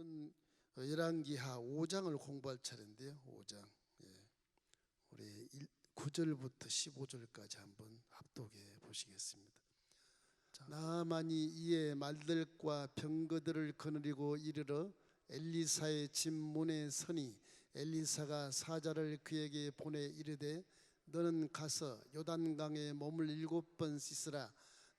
오늘은 열왕기하 5장을 공부할 차례인데요. 5장. 우리 9절부터 15절까지 한번 합독해 보시겠습니다. 나아만이 이에 말들과 병거들을 거느리고 이르러 엘리사의 집 문에 서니 엘리사가 사자를 그에게 보내 이르되 너는 가서 요단강에 몸을 7번 씻으라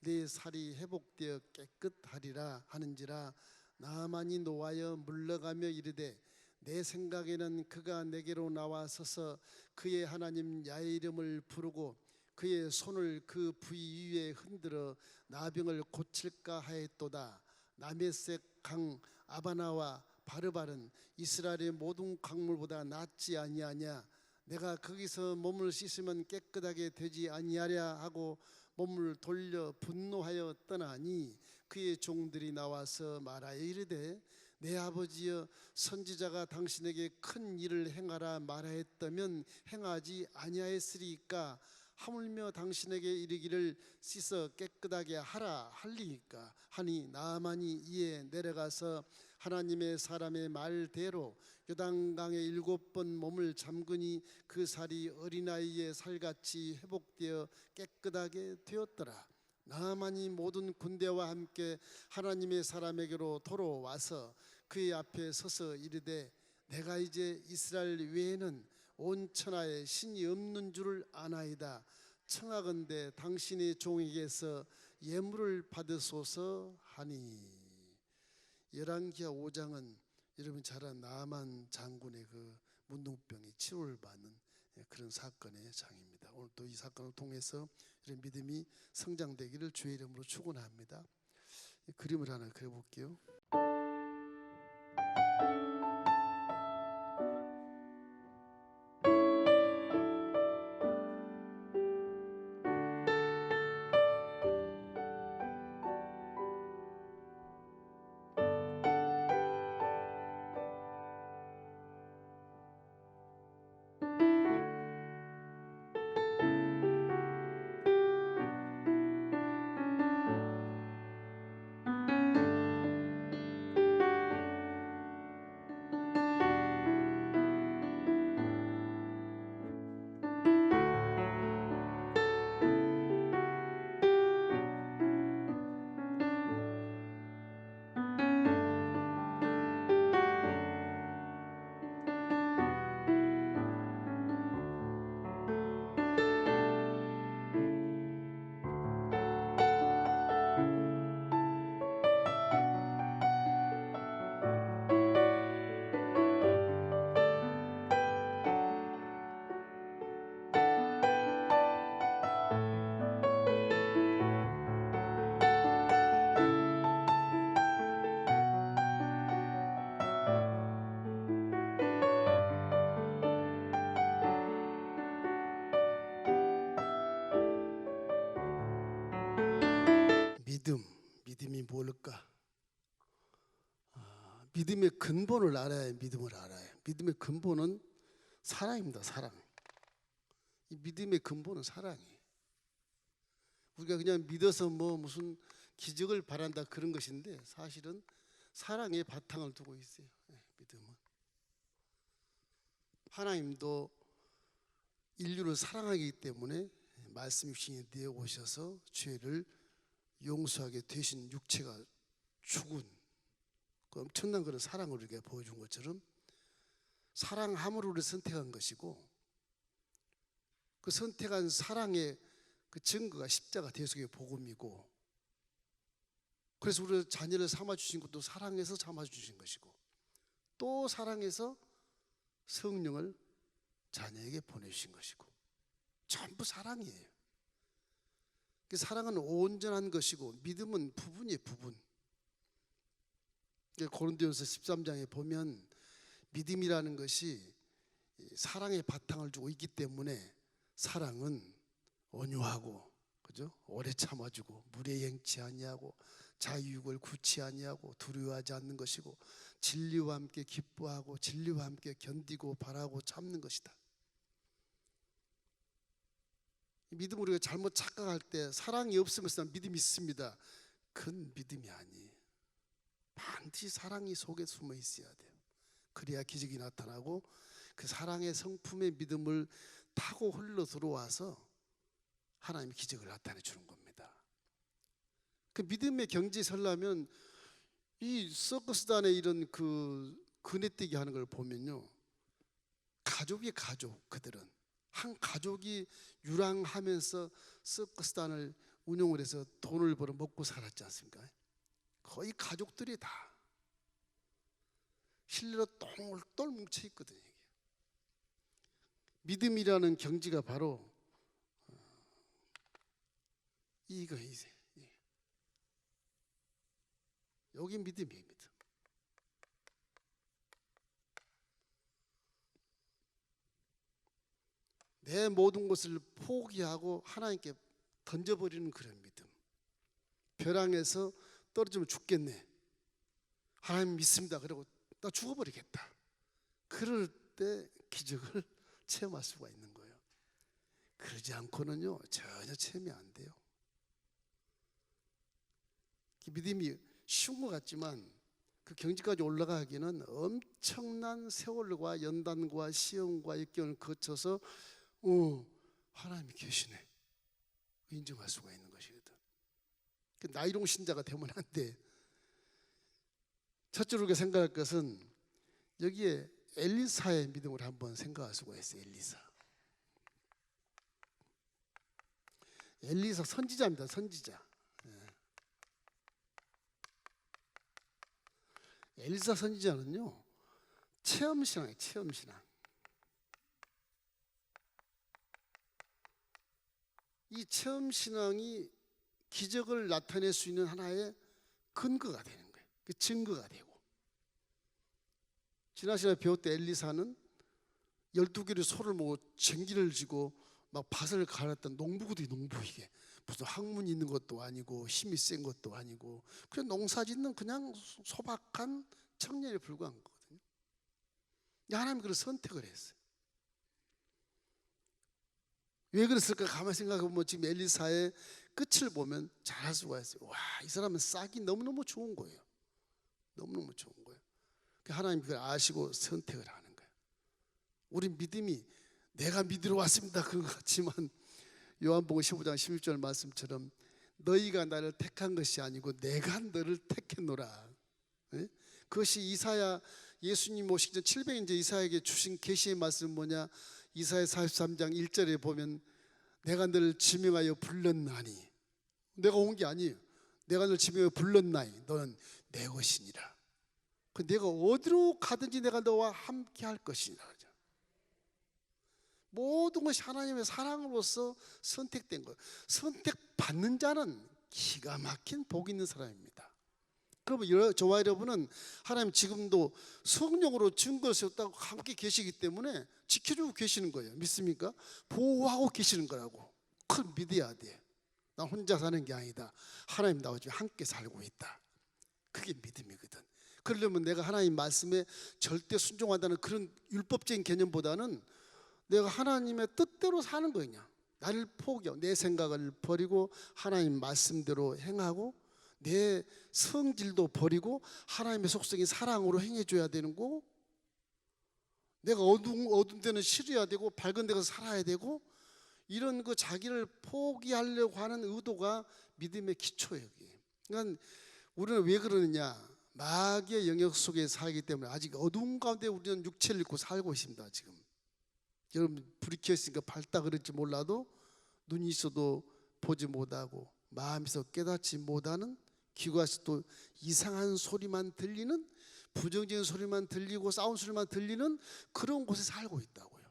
네 살이 회복되어 깨끗하리라 하는지라 나아만이 노하여 물러가며 이르되 내 생각에는 그가 내게로 나와 서서 그의 하나님 야훼 이름을 부르고 그의 손을 그 부위 위에 흔들어 나병을 고칠까 하였도다. 나메색 강 아바나와 바르발은 이스라엘의 모든 강물보다 낫지 아니하냐. 내가 거기서 몸을 씻으면 깨끗하게 되지 아니하랴 하고 몸을 돌려 분노하여 떠나니 그의 종들이 나와서 말하여 이르되 내 아버지여 선지자가 당신에게 큰 일을 행하라 말하였다면 행하지 아니하였으리이까 하물며 당신에게 이르기를 씻어 깨끗하게 하라 할리이까 하니 나아만이 이에 내려가서 하나님의 사람의 말대로 요단강에 7번 몸을 잠그니 그 살이 어린아이의 살같이 회복되어 깨끗하게 되었더라. 나아만이 모든 군대와 함께 하나님의 사람에게로 돌아와서 그의 앞에 서서 이르되 내가 이제 이스라엘 외에는 온 천하에 신이 없는 줄을 아나이다. 청하건대 당신의 종에게서 예물을 받으소서 하니. 열왕기하 5장은 여러분 잘 아는 나아만 장군의 그 문둥병이 치료를 받는 그런 사건의 장입니다. 오늘 또 이 사건을 통해서 이런 믿음이 성장되기를 주의 이름으로 축원합니다. 그림을 하나 그려볼게요. 믿음이 뭘까? 믿음의 근본을 알아야 믿음을 알아요. 믿음의 근본은 사랑입니다. 사랑. 이 믿음의 근본은 사랑이에요. 우리가 그냥 믿어서 무슨 기적을 바란다 그런 것인데 사실은 사랑의 바탕을 두고 있어요. 믿음은. 하나님도 인류를 사랑하기 때문에 말씀 육신이 되어 오셔서 죄를 용서하게 되신 육체가 죽은 그 엄청난 그런 사랑을 우리에게 보여준 것처럼 사랑함으로 우리를 선택한 것이고 그 선택한 사랑의 그 증거가 십자가 대속의 복음이고 그래서 우리를 자녀를 삼아주신 것도 사랑해서 삼아주신 것이고 또 사랑해서 성령을 자녀에게 보내주신 것이고 전부 사랑이에요. 사랑은 온전한 것이고 믿음은 부분이에요. 부분. 고린도전서 13장에 보면 믿음이라는 것이 사랑의 바탕을 두고 있기 때문에 사랑은 온유하고 그죠? 오래 참아주고 물에 행치 아니하고 자유욕을 굳이 아니하고 두려워하지 않는 것이고 진리와 함께 기뻐하고 진리와 함께 견디고 바라고 참는 것이다. 믿음 우리가 잘못 착각할 때 사랑이 없으면서 믿음이 있습니다. 그건 믿음이 아니에요. 반대. 반드시 사랑이 속에 숨어 있어야 돼요. 그래야 기적이 나타나고 그 사랑의 성품의 믿음을 타고 흘러 들어와서 하나님의 기적을 나타내 주는 겁니다. 그 믿음의 경지에 서려면 이 서커스단의 이런 그 그네뛰기 하는 걸 보면요, 가족이 가족, 그들은 한 가족이 유랑하면서 서커스단을 운영을 해서 돈을 벌어 먹고 살았지 않습니까? 거의 가족들이 다 실내로 똘똘 뭉쳐 있거든요. 믿음이라는 경지가 바로 이거예요. 여기 믿음이에요. 믿음. 내 모든 것을 포기하고 하나님께 던져버리는 그런 믿음. 벼랑에서 떨어지면 죽겠네, 하나님 믿습니다, 그리고 나 죽어버리겠다, 그럴 때 기적을 체험할 수가 있는 거예요. 그러지 않고는요 전혀 체험이 안 돼요. 믿음이 쉬운 것 같지만 그 경지까지 올라가기는 엄청난 세월과 연단과 시험과 역경을 거쳐서 하나님이 계시네 인정할 수가 있는 것이거든. 나이롱 신자가 되면 안 돼. 첫째로 우리가 생각할 것은 여기에 엘리사의 믿음을 한번 생각할 수가 있어요. 엘리사 선지자입니다. 선지자. 엘리사 선지자는요 체험신앙이에요. 체험신앙. 이 체험신앙이 기적을 나타낼 수 있는 하나의 근거가 되는 거예요. 그 증거가 되고. 지난 시간에 배웠던 엘리사는 12개의 소를 모고 쟁기를 지고 막 밭을 갈았던 농부거든요. 농부. 이게 무슨 학문이 있는 것도 아니고 힘이 센 것도 아니고 그냥 농사 짓는 그냥 소박한 청년에 불과한 거거든요. 하나님이 그걸 선택을 했어요. 왜 그랬을까 가만히 생각해보면 지금 엘리사의 끝을 보면 잘할 수가 있어요. 와, 이 사람은 싹이 너무너무 좋은 거예요. 너무너무 좋은 거예요. 하나님이 그걸 아시고 선택을 하는 거예요. 우리 믿음이 내가 믿으러 왔습니다 그런 것 같지만 요한복음 15장 16절 말씀처럼 너희가 나를 택한 것이 아니고 내가 너를 택했노라. 네? 그것이 이사야, 예수님 오시기 전 700년 전 이사야에게 주신 계시의 말씀은 뭐냐? 이사야 43장 1절에 보면 내가 너를 지명하여 불렀나니, 내가 온 게 아니에요. 내가 너를 지명하여 불렀나니 너는 내 것이니라. 내가 어디로 가든지 내가 너와 함께 할 것이니라. 모든 것이 하나님의 사랑으로서 선택된 거예요. 선택받는 자는 기가 막힌 복 있는 사람입니다. 그러면 저와 여러분은 하나님 지금도 성령으로 증거를 세웠다고 함께 계시기 때문에 지켜주고 계시는 거예요. 믿습니까? 보호하고 계시는 거라고. 그걸 믿어야 돼. 나 혼자 사는 게 아니다. 하나님 나와 지금 함께 살고 있다. 그게 믿음이거든. 그러려면 내가 하나님 말씀에 절대 순종한다는 그런 율법적인 개념보다는 내가 하나님의 뜻대로 사는 거냐. 나를 포기하고 내 생각을 버리고 하나님 말씀대로 행하고 내 성질도 버리고 하나님의 속성인 사랑으로 행해줘야 되는 거. 내가 어두운 데는 싫어야 되고 밝은 데서 살아야 되고 이런 그 자기를 포기하려고 하는 의도가 믿음의 기초예요. 그러니까 우리는 왜 그러느냐? 마귀의 영역 속에 살기 때문에 아직 어두운 가운데 우리는 육체를 입고 살고 있습니다. 지금 여러분 불이 켜있으니까 밝다 그럴지 몰라도 눈이 있어도 보지 못하고 마음에서 깨닫지 못하는 귀가 또 이상한 소리만 들리는 부정적인 소리만 들리고 싸운 소리만 들리는 그런 곳에 살고 있다고요.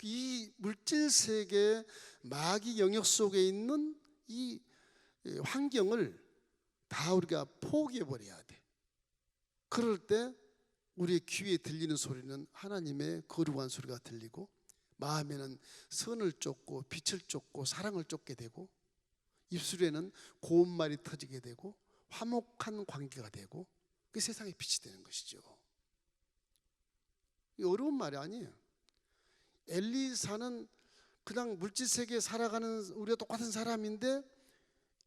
이 물질 세계 마귀 영역 속에 있는 이 환경을 다 우리가 포기해 버려야 돼. 그럴 때 우리의 귀에 들리는 소리는 하나님의 거룩한 소리가 들리고 마음에는 선을 쫓고 빛을 쫓고 사랑을 쫓게 되고 입술에는 고운 말이 터지게 되고 화목한 관계가 되고 그 세상의 빛이 되는 것이죠. 어려운 말이 아니에요. 엘리사는 그냥 물질 세계에 살아가는 우리가 똑같은 사람인데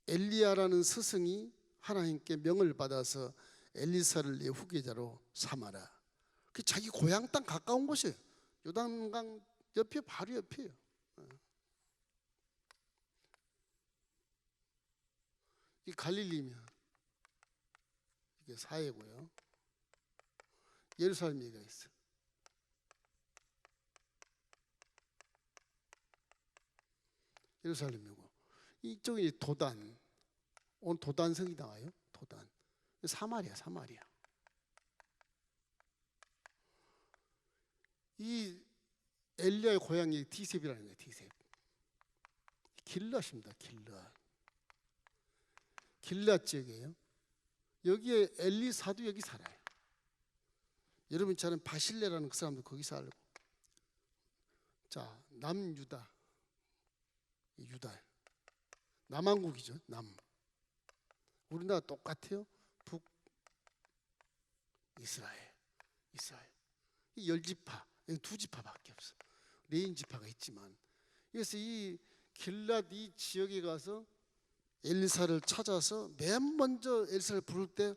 엘리야라는 스승이 하나님께 명을 받아서 엘리사를 내 후계자로 삼아라. 그 자기 고향 땅 가까운 곳이에요. 요단강 옆에 바로 옆이에요. 이 갈릴리면 이게 사해고요. 예루살렘 얘기가 있어. 예루살렘이고 이쪽이 도단. 오늘 도단성이 나와요. 도단. 사마리아. 이 엘리야의 고향이 디셉이라는 거예요. 디셉. 길랏입니다. 길랏 지역이에요. 여기에 엘리사도 여기 살아요. 여러분 저는 바실레라는 그 사람도 거기 살고. 자, 남유다. 유다. 남한국이죠. 우리나라 똑같아요. 북이스라엘. 이 10지파. 여기 2지파밖에 없어. 레인 지파가 있지만. 그래서 이 길랏 이 지역에 가서 엘리사를 찾아서 맨 먼저 엘리사를 부를 때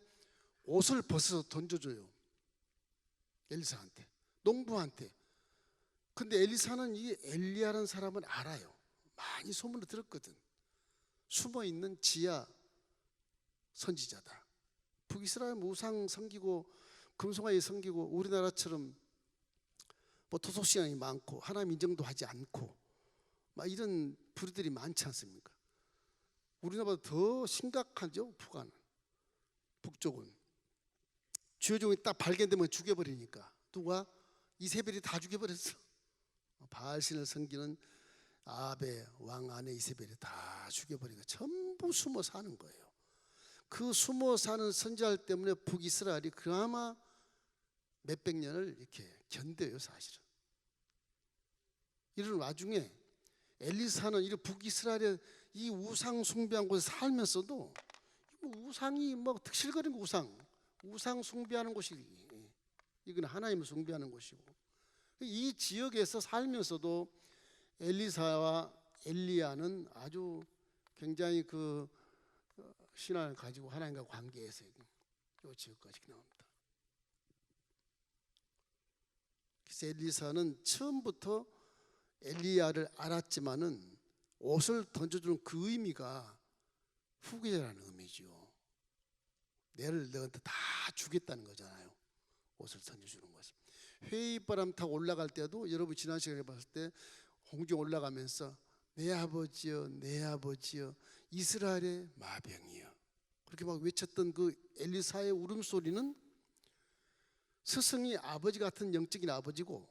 옷을 벗어서 던져줘요. 엘리사한테, 농부한테. 근데 엘리사는 이 엘리야라는 사람은 알아요. 많이 소문을 들었거든. 숨어있는 지하 선지자다. 북이스라엘 우상 섬기고 금송아지 섬기고 우리나라처럼 뭐 토속신앙이 많고 하나님 인정도 하지 않고 막 이런 부류들이 많지 않습니까? 우리나라보다 더 심각하죠. 북쪽은 주요 종이 딱 발견되면 죽여버리니까. 누가? 이세벨이 다 죽여버렸어. 바알신을 섬기는 아합의 왕 아내 이세벨이 다 죽여버리니까 전부 숨어 사는 거예요. 그 숨어 사는 선지자들 때문에 북이스라엘이 그나마 몇백 년을 이렇게 견뎌요. 사실은 이런 와중에 엘리사는 이 북이스라엘의 이 우상 숭배한 곳에 살면서도 우상이 뭐 특실거리는 우상 숭배하는 곳이, 이건 하나님을 숭배하는 곳이고, 이 지역에서 살면서도 엘리사와 엘리야는 아주 굉장히 그 신앙을 가지고 하나님과 관계에서 이 지역까지 나옵니다. 그래서 엘리사는 처음부터 엘리야를 알았지만은 옷을 던져주는 그 의미가 후계자라는 의미죠. 내를 너한테 다 주겠다는 거잖아요. 옷을 던져주는 것은. 회의바람 타고 올라갈 때도 여러분 지난 시간에 봤을 때 공중 올라가면서 내 아버지여 이스라엘의 마병이여 그렇게 막 외쳤던 그 엘리사의 울음소리는 스승이 아버지 같은 영적인 아버지고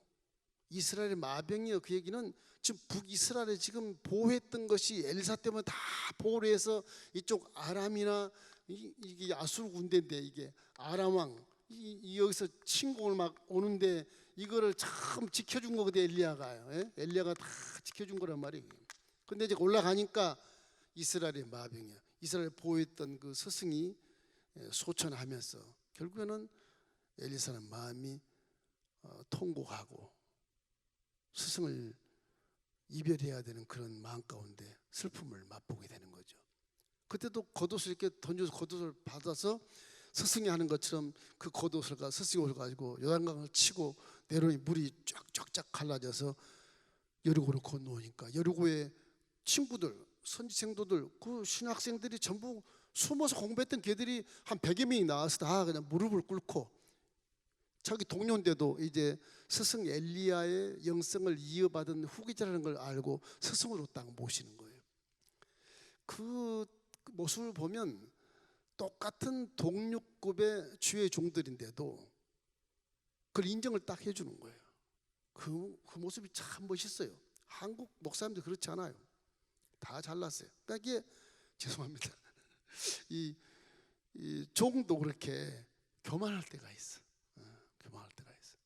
이스라엘의 마병이여 그 얘기는 지금 북이스라엘에 지금 보호했던 것이 엘리사 때문에 다 보호를 해서 이쪽 아람이나 이게 아수르 군대인데 이게 아람 왕 여기서 침공을 막 오는데 이거를 참 지켜준 거거든 엘리야가요. 예? 엘리야가 다 지켜준 거란 말이에요. 근데 이제 올라가니까 이스라엘의 마병이야. 이스라엘 보호했던 그 스승이 소천하면서 결국에는 엘리사는 마음이 통곡하고 스승을 이별해야 되는 그런 마음 가운데 슬픔을 맛보게 되는 거죠. 그때도 겉옷을 이렇게 던져서 겉옷을 받아서 스승이 하는 것처럼 그 겉옷을 스승이 옷을 가지고 요단강을 치고 내려오니 물이 쫙쫙쫙 갈라져서 여리고를 건너오니까 여리고의 친구들, 선지생도들, 그 신학생들이 전부 숨어서 공부했던 걔들이 한 100여 명이 나와서 다 그냥 무릎을 꿇고 자기 동료인데도 이제 스승 엘리야의 영성을 이어받은 후계자라는 걸 알고 스승으로 딱 모시는 거예요. 그 모습을 보면 똑같은 동료급의 주의 종들인데도 그걸 인정을 딱 해주는 거예요. 그 모습이 참 멋있어요. 한국 목사님들 그렇지 않아요. 다 잘났어요. 그러니까 이게 죄송합니다. 이 종도 그렇게 교만할 때가 있어. 교만할 때가 있어.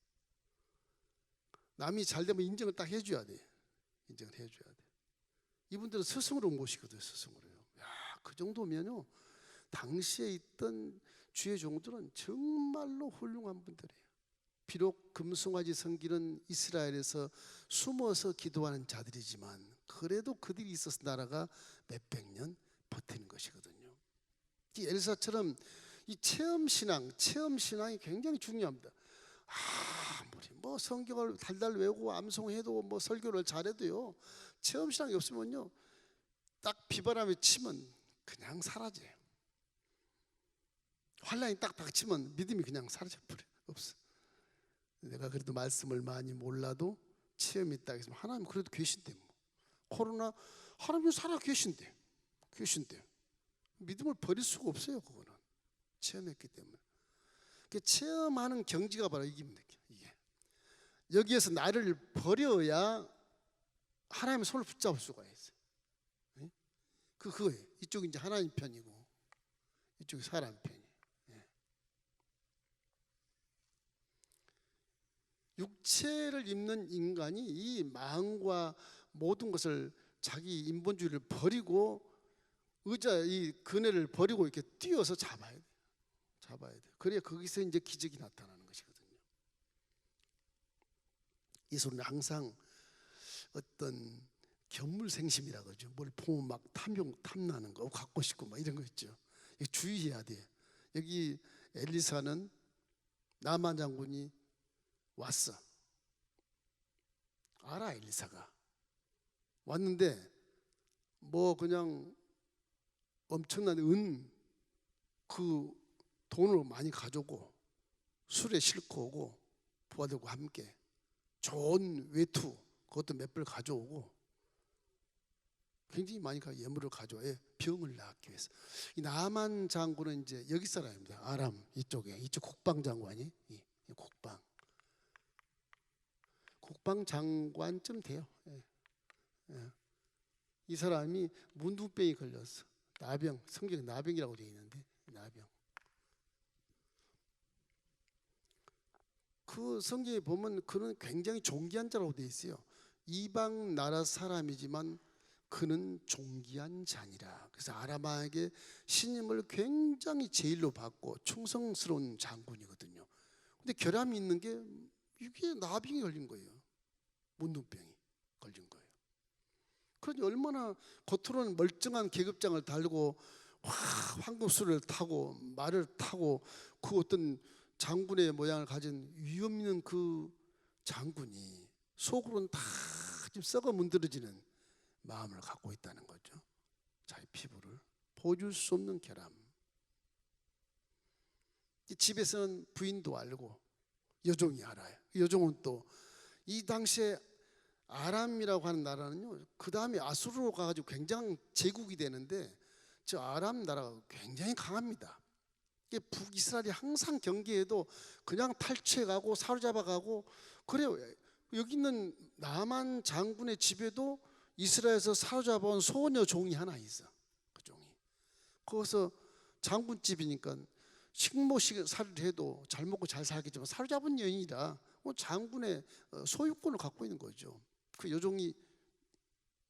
남이 잘 되면 인정을 딱 해줘야 돼. 인정을 해줘야 돼. 이분들은 스승으로 모시거든요. 스승으로요. 야, 그 정도면요. 당시에 있던 주의 종들은 정말로 훌륭한 분들이에요. 비록 금송아지 섬기는 이스라엘에서 숨어서 기도하는 자들이지만 그래도 그들이 있어서 나라가 몇백 년 버티는 것이거든요. 이 엘사처럼 이 체험 신앙이 굉장히 중요합니다. 아무리 뭐 성경을 달달 외우고 암송해도 뭐 설교를 잘해도요, 체험 신앙이 없으면요, 딱 비바람이 치면 그냥 사라져요. 환란이 딱 닥치면 믿음이 그냥 사라져 버려. 없어. 내가 그래도 말씀을 많이 몰라도 체험이 있다 해서 하나님 그래도 계신데, 뭐 코로나 하나님 살아 계신데 믿음을 버릴 수가 없어요. 그거는 체험했기 때문에. 그 체험하는 경지가 바로 이깁니다. 이게 여기에서 나를 버려야 하나님의 손을 붙잡을 수가 있어요. 그거예요. 이쪽이 이제 하나님 편이고 이쪽이 사람 편이에요. 육체를 입는 인간이 이 마음과 모든 것을 자기 인본주의를 버리고 의자 이 그네를 버리고 이렇게 뛰어서 잡아야 돼. 그래야 거기서 이제 기적이 나타나는 것이거든요. 예수는 항상 어떤 견물생심이라 그러죠. 뭘 보면 막 탐나는 거, 갖고 싶고 막 이런 거 있죠. 주의해야 돼. 여기 엘리사는 나만 장군이 왔어. 알아, 엘리사가 왔는데 뭐 그냥 엄청난 그 돈을 많이 가져오고 술에 싣고 오고 부하들과 함께 좋은 외투 그것도 몇 벌 가져오고 굉장히 많이 예물을 가져와요. 병을 낫기 위해서. 이 나만 장군은 이제 여기 사람입니다. 아람 이쪽 국방 장관이 국방 장관쯤 돼요. 이 사람이 문둥병이 걸렸어. 나병, 성경에 나병이라고 되어 있는데 나병. 그 성경에 보면 그는 굉장히 존귀한 자라고 되어 있어요. 이방 나라 사람이지만 그는 존귀한 자니라. 그래서 아람에게 신임을 굉장히 제일로 받고 충성스러운 장군이거든요. 근데 결함이 있는 게 이게 나병이 걸린 거예요. 문둥병이 걸린 거예요. 그러니 얼마나 겉으로는 멀쩡한 계급장을 달고 황금수를 타고 말을 타고 그 어떤 장군의 모양을 가진 위험 있는 그 장군이 속으로는 다 지금 썩어 문드러지는 마음을 갖고 있다는 거죠. 자기 피부를 보여줄 수 없는 결함. 집에서는 부인도 알고 여종이 알아요. 여종은 또 이 당시에 아람이라고 하는 나라는요, 그 다음에 아수르로 가가지고 굉장히 제국이 되는데 저 아람 나라가 굉장히 강합니다. 북이스라엘이 항상 경계에도 그냥 탈취해가고 사로잡아가고 그래요. 여기 있는 나만 장군의 집에도 이스라엘에서 사로잡아온 소녀 종이 하나 있어. 그 종이. 거기서 장군집이니까 식모살이를 해도 잘 먹고 잘 살겠지만 사로잡은 여인이라 장군의 소유권을 갖고 있는 거죠. 그 여종이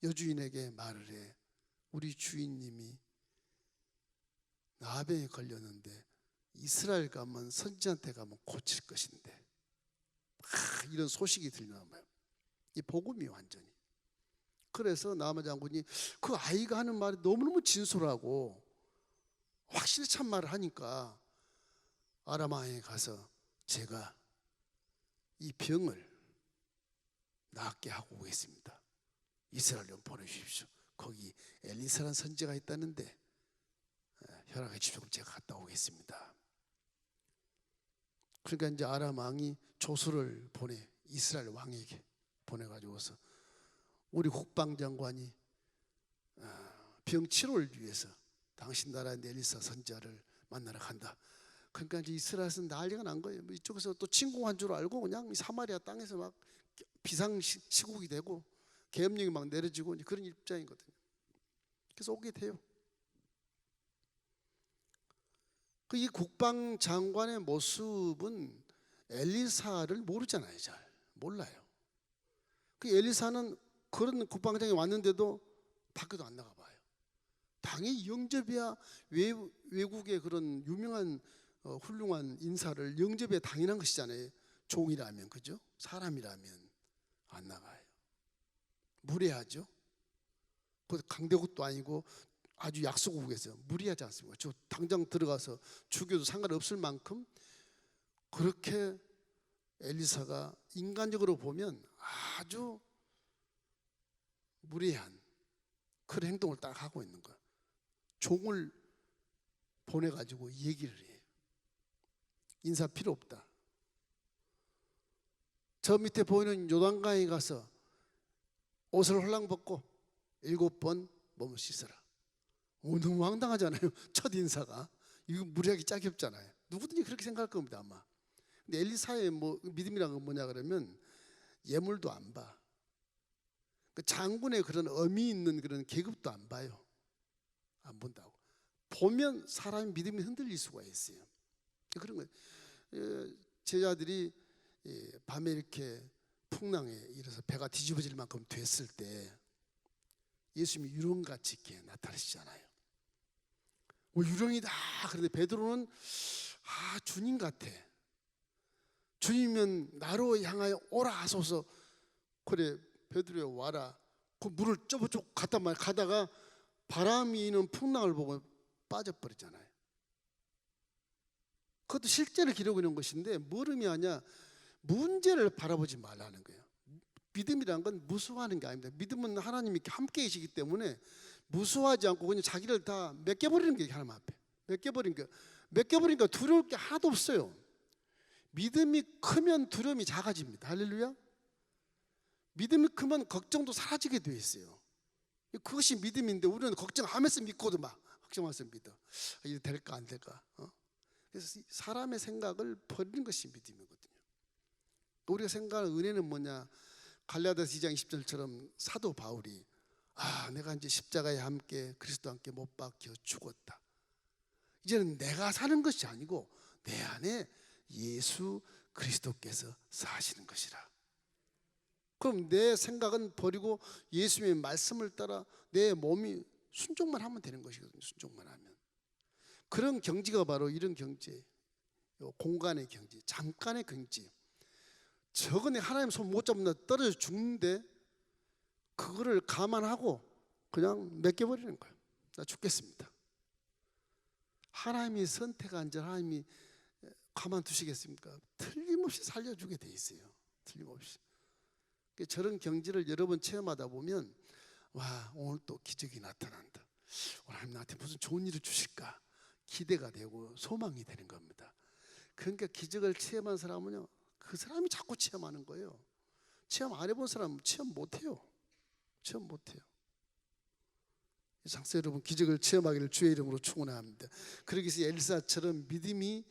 여주인에게 말을 해. 우리 주인님이 나병에 걸렸는데 이스라엘 가면 선지한테 가면 고칠 것인데 이런 소식이 들리나 봐요. 이 복음이 완전히. 그래서 나만 장군이 그 아이가 하는 말이 너무너무 진솔하고 확실히 참 말을 하니까 아람왕에 가서 제가 이 병을 낫게 하고 오겠습니다. 이스라엘로 보내주십시오. 거기 엘리사라는 선지자가 있다는데 허락해 주십시오. 그럼 제가 갔다 오겠습니다. 그러니까 이제 아람 왕이 조서를 보내 이스라엘 왕에게 보내가지고서 우리 국방장관이 병 치료를 위해서 당신 나라의 엘리사 선지자를 만나러 간다. 그러니까 이제 이스라엘에서 난리가 난 거예요. 이쪽에서 또 침공한 줄 알고 그냥 사마리아 땅에서 막 비상시국이 되고 계엄령이 막 내려지고 그런 입장이거든요. 그래서 오게 돼요. 이 국방장관의 모습은 엘리사를 모르잖아요. 잘 몰라요. 그 엘리사는 그런 국방장이 왔는데도 밖에도 안 나가봐요. 당연히 영접해야 외국의 그런 유명한 훌륭한 인사를 영접해야 당연한 것이잖아요. 종이라면, 그죠? 사람이라면 안 나가요. 무례하죠. 그 강대국도 아니고 아주 약소국에서 무리하지 않습니까? 저 당장 들어가서 죽여도 상관없을 만큼 그렇게 엘리사가 인간적으로 보면 아주 무례한 그런 행동을 딱 하고 있는 거야. 종을 보내가지고 얘기를 해. 인사 필요 없다. 저 밑에 보이는 요단강에 가서 옷을 홀랑 벗고 7번 몸을 씻어라. 너무 황당하잖아요. 첫 인사가. 이거 무리하기 짝이 없잖아요. 누구든지 그렇게 생각할 겁니다 아마. 근데 엘리사의 믿음이란 건 뭐냐 그러면 예물도 안 봐. 그 장군의 그런 의미 있는 그런 계급도 안 봐요. 안 본다고. 보면 사람의 믿음이 흔들릴 수가 있어요. 그런 거예요. 제자들이 밤에 이렇게 풍랑에 이래서 배가 뒤집어질 만큼 됐을 때 예수님이 유령같이 이렇게 나타나시잖아요. 유령이다. 그런데 베드로는 주님 같아. 주님이면 나로 향하여 오라 하소서. 그래 베드로야 와라. 그 물을 쪼부쪼 갔단 말이야. 가다가 바람이 있는 풍랑을 보고 빠져버리잖아요. 그것도 실제를 기록하는 것인데 뭘 의미하냐? 문제를 바라보지 말라는 거예요. 믿음이란 건 무서워하는 게 아닙니다. 믿음은 하나님이 함께 계시기 때문에 무서워하지 않고 그냥 자기를 다 맡겨버리는 게 하나님 앞에. 맡겨버리니까 두려울 게 하나도 없어요. 믿음이 크면 두려움이 작아집니다. 할렐루야. 믿음이 크면 걱정도 사라지게 돼 있어요. 그것이 믿음인데 우리는 걱정하면서 믿고도 막 걱정하면서 믿어. 이게 될까 안 될까. 그래서 사람의 생각을 버리는 것이 믿음이거든요. 우리가 생각하는 은혜는 뭐냐? 갈라디아서 2장 20절처럼 사도 바울이 내가 이제 십자가에 함께 그리스도와 함께 못 박혀 죽었다. 이제는 내가 사는 것이 아니고 내 안에 예수 그리스도께서 사시는 것이라. 그럼 내 생각은 버리고 예수님의 말씀을 따라 내 몸이 순종만 하면 되는 것이거든요. 순종만 하면. 그런 경지가 바로 이런 경지, 공간의 경지, 잠깐의 경지. 저거는 하나님 손 못 잡는다 떨어져 죽는데 그거를 감안하고 그냥 맡겨버리는 거예요. 나 죽겠습니다. 하나님이 선택한 자 하나님이 가만두시겠습니까? 틀림없이 살려주게 돼 있어요. 틀림없이. 저런 경지를 여러 번 체험하다 보면 와 오늘 또 기적이 나타난다. 오늘 하나님 나한테 무슨 좋은 일을 주실까 기대가 되고 소망이 되는 겁니다. 그러니까 기적을 체험한 사람은요 그 사람이 자꾸 체험하는 거예요. 체험 안 해본 사람은 체험 못해요. 체험 못해요. 장사 여러분 기적을 체험하기를 주의 이름으로 축원합니다. 그러기 위해서 엘리사처럼 믿음이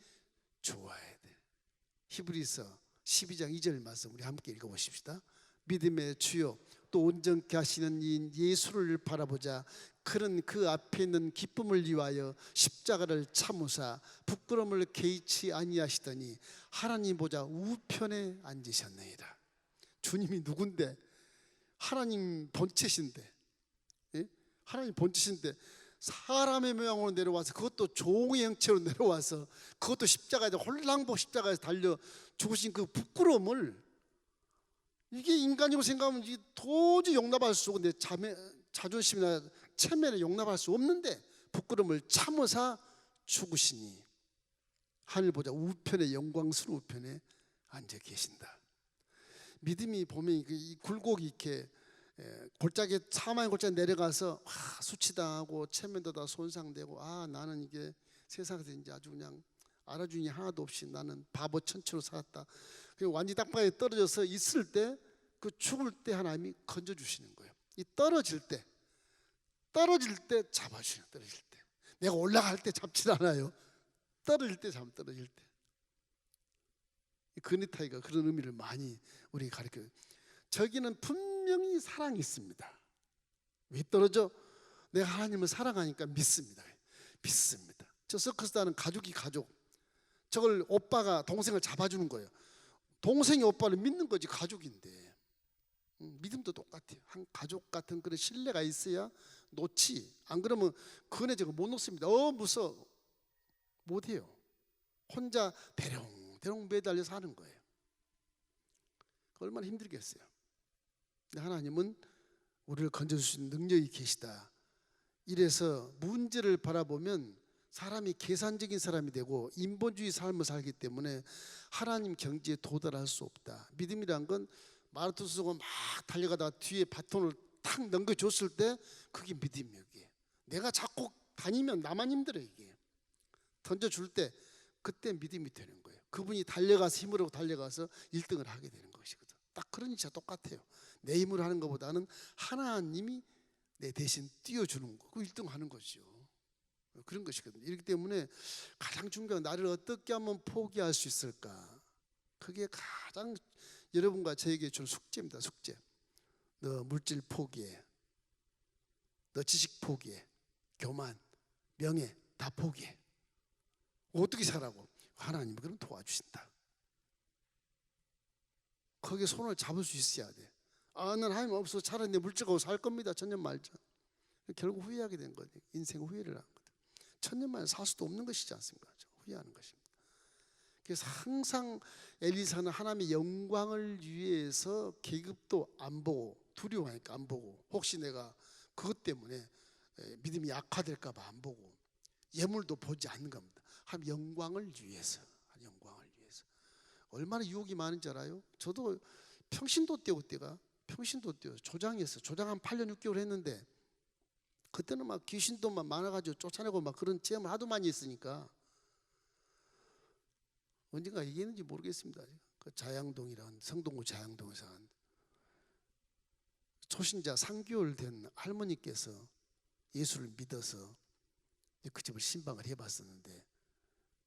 좋아야 돼. 히브리서 12장 2절 말씀 우리 함께 읽어보십시다. 믿음의 주요 또 온전케 하시는 이인 예수를 바라보자. 그는 그 앞에 있는 기쁨을 위하여 십자가를 참으사 부끄러움을 개의치 아니하시더니 하나님 보좌 우편에 앉으셨느니라. 주님이 누군데? 하나님 본체신데, 하나님 본체신데 사람의 모양으로 내려와서 그것도 종의 형체로 내려와서 그것도 십자가에서 홀랑복 십자가에서 달려 죽으신 그 부끄러움을 이게 인간적으로 생각하면 이게 도저히 용납할 수 없고 내 자존심이나 체면에 용납할 수 없는데 부끄러움을 참으사 죽으시니 하늘 보자 우편에 영광스러운 우편에 앉아 계신다. 믿음이 보면 이 굴곡이 이렇게 골짜기 사망의 골짜기 내려가서 수치당하고 체면도 다 손상되고 나는 이게 세상에서 이제 아주 그냥 알아주니 하나도 없이 나는 바보 천치로 살았다. 그리고 완전히 땅바닥에 떨어져서 있을 때 그 죽을 때 하나님이 건져주시는 거예요. 이 떨어질 때 잡아주시는. 떨어질 때 내가 올라갈 때 잡질 않아요. 떨어질 때 잡아. 떨어질 때 그니타이가 그런 의미를 많이 우리 가르쳐요. 저기는 분명히 사랑이 있습니다. 왜 떨어져? 내가 하나님을 사랑하니까 믿습니다. 저 서커스 하는 가족이 가족. 저걸 오빠가 동생을 잡아주는 거예요. 동생이 오빠를 믿는 거지 가족인데. 믿음도 똑같아요. 한 가족 같은 그런 신뢰가 있어야 놓지. 안 그러면 그네 저거 못 놓습니다. 무서워. 못해요. 혼자 대롱대롱 매달려서 하는 거예요. 얼마나 힘들겠어요. 근데 하나님은 우리를 건져주신 능력이 계시다. 이래서 문제를 바라보면 사람이 계산적인 사람이 되고 인본주의 삶을 살기 때문에 하나님 경지에 도달할 수 없다. 믿음이란 건 마라톤 선수가 막 달려가다가 뒤에 바톤을 탁 넘겨줬을 때 그게 믿음이에요. 이게. 내가 자꾸 다니면 나만 힘들어. 이게 던져줄 때 그때 믿음이 되는 거예요. 그분이 달려가서 힘으로 달려가서 1등을 하게 되는 것이거든. 딱 그런 이치가 똑같아요. 내 힘으로 하는 것보다는 하나님이 내 대신 띄워주는 거, 그 1등 하는 거죠. 그런 것이거든요. 이렇기 때문에 가장 중요한 나를 어떻게 하면 포기할 수 있을까? 그게 가장 여러분과 저에게 준 숙제입니다. 숙제. 너 물질 포기해. 너 지식 포기해. 교만, 명예 다 포기해. 어떻게 살라고? 하나님이 그럼 도와주신다. 거기에 손을 잡을 수 있어야 돼. 난 하나님 없어 차라리 내 물질하고 살 겁니다. 천년 말자. 결국 후회하게 된 거예요. 인생 후회를 한 거예요. 천년 만에 살 수도 없는 것이지 않습니까? 후회하는 것입니다. 그래서 항상 엘리사는 하나님의 영광을 위해서 계급도 안 보고 두려워하니까 안 보고 혹시 내가 그것 때문에 믿음이 약화될까 봐 안 보고 예물도 보지 않는 겁니다. 하나님 영광을 위해서. 영광을 위해서. 얼마나 유혹이 많은지 알아요? 저도 평신도 때고 때가 평신도 때요. 조장했어요. 조장 한 8년 6개월 했는데 그때는 막 귀신도 막 많아가지고 쫓아내고 막 그런 체험을 하도 많이 했으니까 언젠가 얘기했는지 모르겠습니다. 그 자양동이라는 성동구 자양동에서 한 초신자 3개월 된 할머니께서 예수를 믿어서 그 집을 신방을 해봤었는데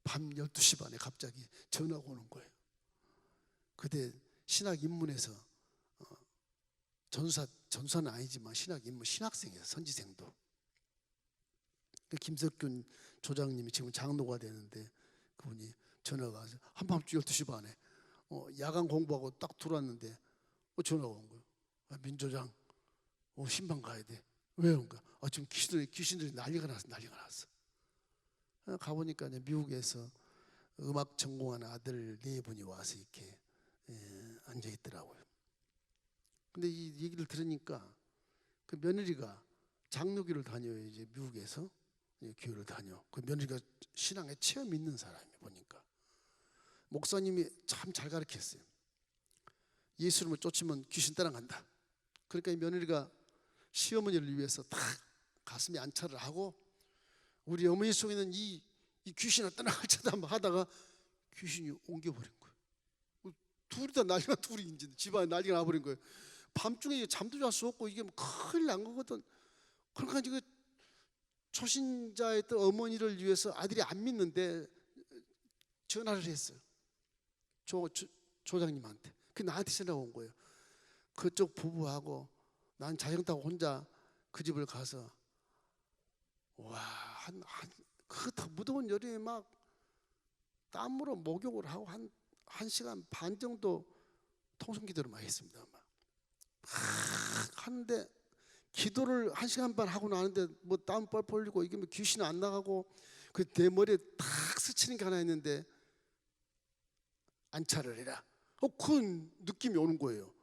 밤 12시 반에 갑자기 전화가 오는 거예요. 그때 신학 입문에서 전사는 아니지만 신학 입문 신학생이에요. 선지생도. 김석균 조장님이 지금 장로가 되는데 그분이 전화가 와서 한밤중 12시 반에 야간 공부하고 딱 들어왔는데 전화가 온 거예요. 민 조장 신방 가야 돼. 왜 온 거야? 지금 귀신들이 난리가 났어. 가보니까 이제 미국에서 음악 전공하는 아들 4분이 와서 이렇게 앉아 있더라고요. 근데 이 얘기를 들으니까 그 며느리가 장로교를 다녀요. 이제 미국에서 교회를 다녀. 그 며느리가 신앙에 체험 있는 사람이 보니까 목사님이 참 잘 가르쳤어요. 예수님을 쫓으면 귀신 따라간다. 그러니까 이 며느리가 시어머니를 위해서 딱 가슴에 안차를 하고 우리 어머니 속에 있는 이 귀신을 떠나갈지다 하다가 귀신이 옮겨버린 거예요. 둘이 다 난리가 둘이 이제 집안에 난리가 나버린 거예요. 밤중에 잠도 잘 수 없고 이게 뭐 큰일 난 거거든. 그러니까 지금 초신자였던 어머니를 위해서 아들이 안 믿는데 전화를 했어요. 조장님한테. 그 나한테 전화가 온 거예요. 그쪽 부부하고 난 자전거 타고 혼자 그 집을 가서 그 더 무더운 여름에 막 땀으로 목욕을 하고 한 1시간 반 정도 통성기도를 많이 했습니다. 막 하는데 기도를 1시간 반 하고 나는데 뭐 땀 뻘뻘 흘리고 이게 뭐 귀신 안 나가고 그 내 머리에 탁 스치는 게 하나 있는데 안차를 해라. 그 느낌이 오는 거예요.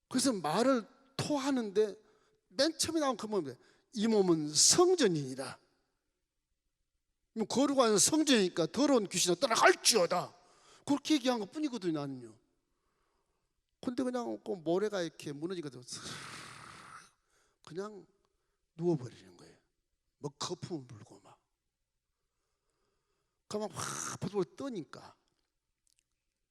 그래서 말을 토하는데 맨 처음에 나온 그 몸에 이 몸은 성전이니라. 거룩한 안에서 성전이니까 더러운 귀신은 떠나갈지어다. 그렇게 얘기한 것 뿐이거든요. 나는요. 근데 그냥 그 모래가 이렇게 무너지거든요. 그냥 누워버리는 거예요. 뭐 거품을 불고 막. 그만 확 벌벌 떠니까.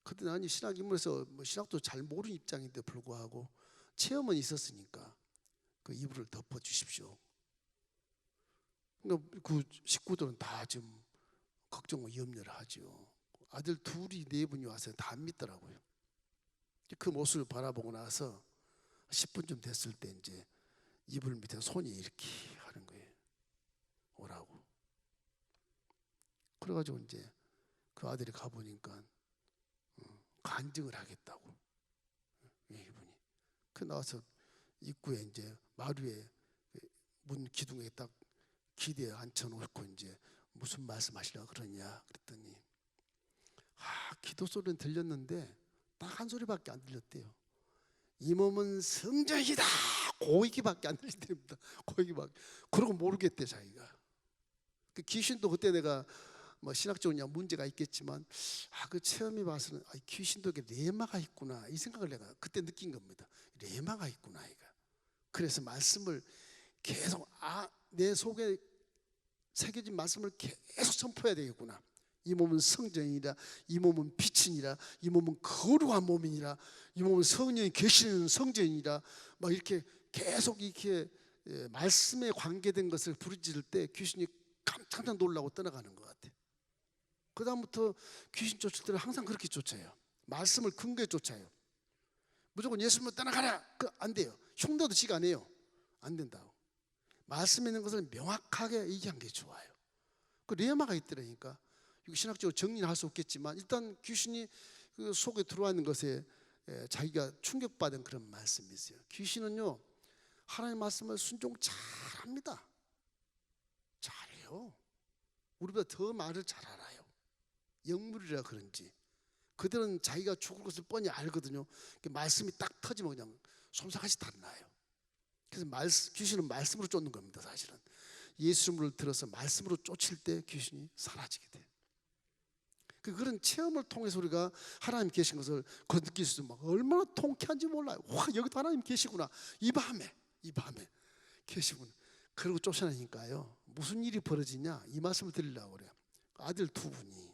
그때 나는 신학 인문에서 뭐 신학도 잘 모르는 입장인데 불구하고 체험은 있었으니까 그 이불을 덮어 주십시오. 그러니까 그 식구들은 다 지금 걱정과 염려를 하죠. 아들 둘이 4분이 와서 다 안 믿더라고요. 그 모습을 바라보고 나서 10분쯤 됐을 때 이제 이불 밑에 손이 이렇게 하는 거예요. 오라고. 그래가지고 이제 그 아들이 가보니까 간증을 하겠다고. 이분이. 그 나와서 입구에 이제 마루에 문 기둥에 딱 기대에 앉혀놓고 이제 무슨 말씀하시려고 그러냐 그랬더니 기도 소리는 들렸는데 딱 한 소리밖에 안 들렸대요. 이 몸은 성전이다 고이기밖에 안 들린답니다. 고이기밖에. 그러고 모르겠대 자기가. 그 귀신도 그때 내가 뭐 신학적으로 문제가 있겠지만 그 체험해 봐서는 귀신도 레마가 있구나 이 생각을 내가 그때 느낀 겁니다. 레마가 있구나 이가. 그래서 말씀을 계속 내 속에 새겨진 말씀을 계속 선포해야 되겠구나. 이 몸은 성전이라, 이 몸은 빛이니라, 이 몸은 거룩한 몸이니라, 이 몸은 성령이 계시는 성전이니라. 막 이렇게 계속 이렇게 말씀에 관계된 것을 부르짖을 때 귀신이 깜짝 놀라고 떠나가는 것 같아요. 그 다음부터 귀신 쫓을 때는 항상 그렇게 쫓아요. 말씀을 근거에 쫓아요. 무조건 예수님을 떠나가라 안 돼요. 흉내도 지가 안 해요. 안 된다고. 말씀에 있는 것을 명확하게 얘기한 게 좋아요. 그 레마가 있더라니까. 신학적으로 정리는 할 수 없겠지만 일단 귀신이 그 속에 들어와 있는 것에 자기가 충격받은 그런 말씀이 있어요. 귀신은요 하나님의 말씀을 순종 잘합니다. 잘해요. 우리보다 더 말을 잘 알아요. 영물이라 그런지 그들은 자기가 죽을 것을 뻔히 알거든요. 말씀이 딱 터지면 그냥 솜사같이 달라요. 그래서 귀신은 말씀으로 쫓는 겁니다. 사실은 예수님을 들어서 말씀으로 쫓을 때 귀신이 사라지게 돼요. 그런 체험을 통해서 우리가 하나님 계신 것을 느낄 수 있으면 얼마나 통쾌한지 몰라요. 와, 여기도 하나님 계시구나. 이 밤에 계시구나. 그러고 쫓아내니까요 무슨 일이 벌어지냐 이 말씀을 드리려고 그래요. 아들 두 분이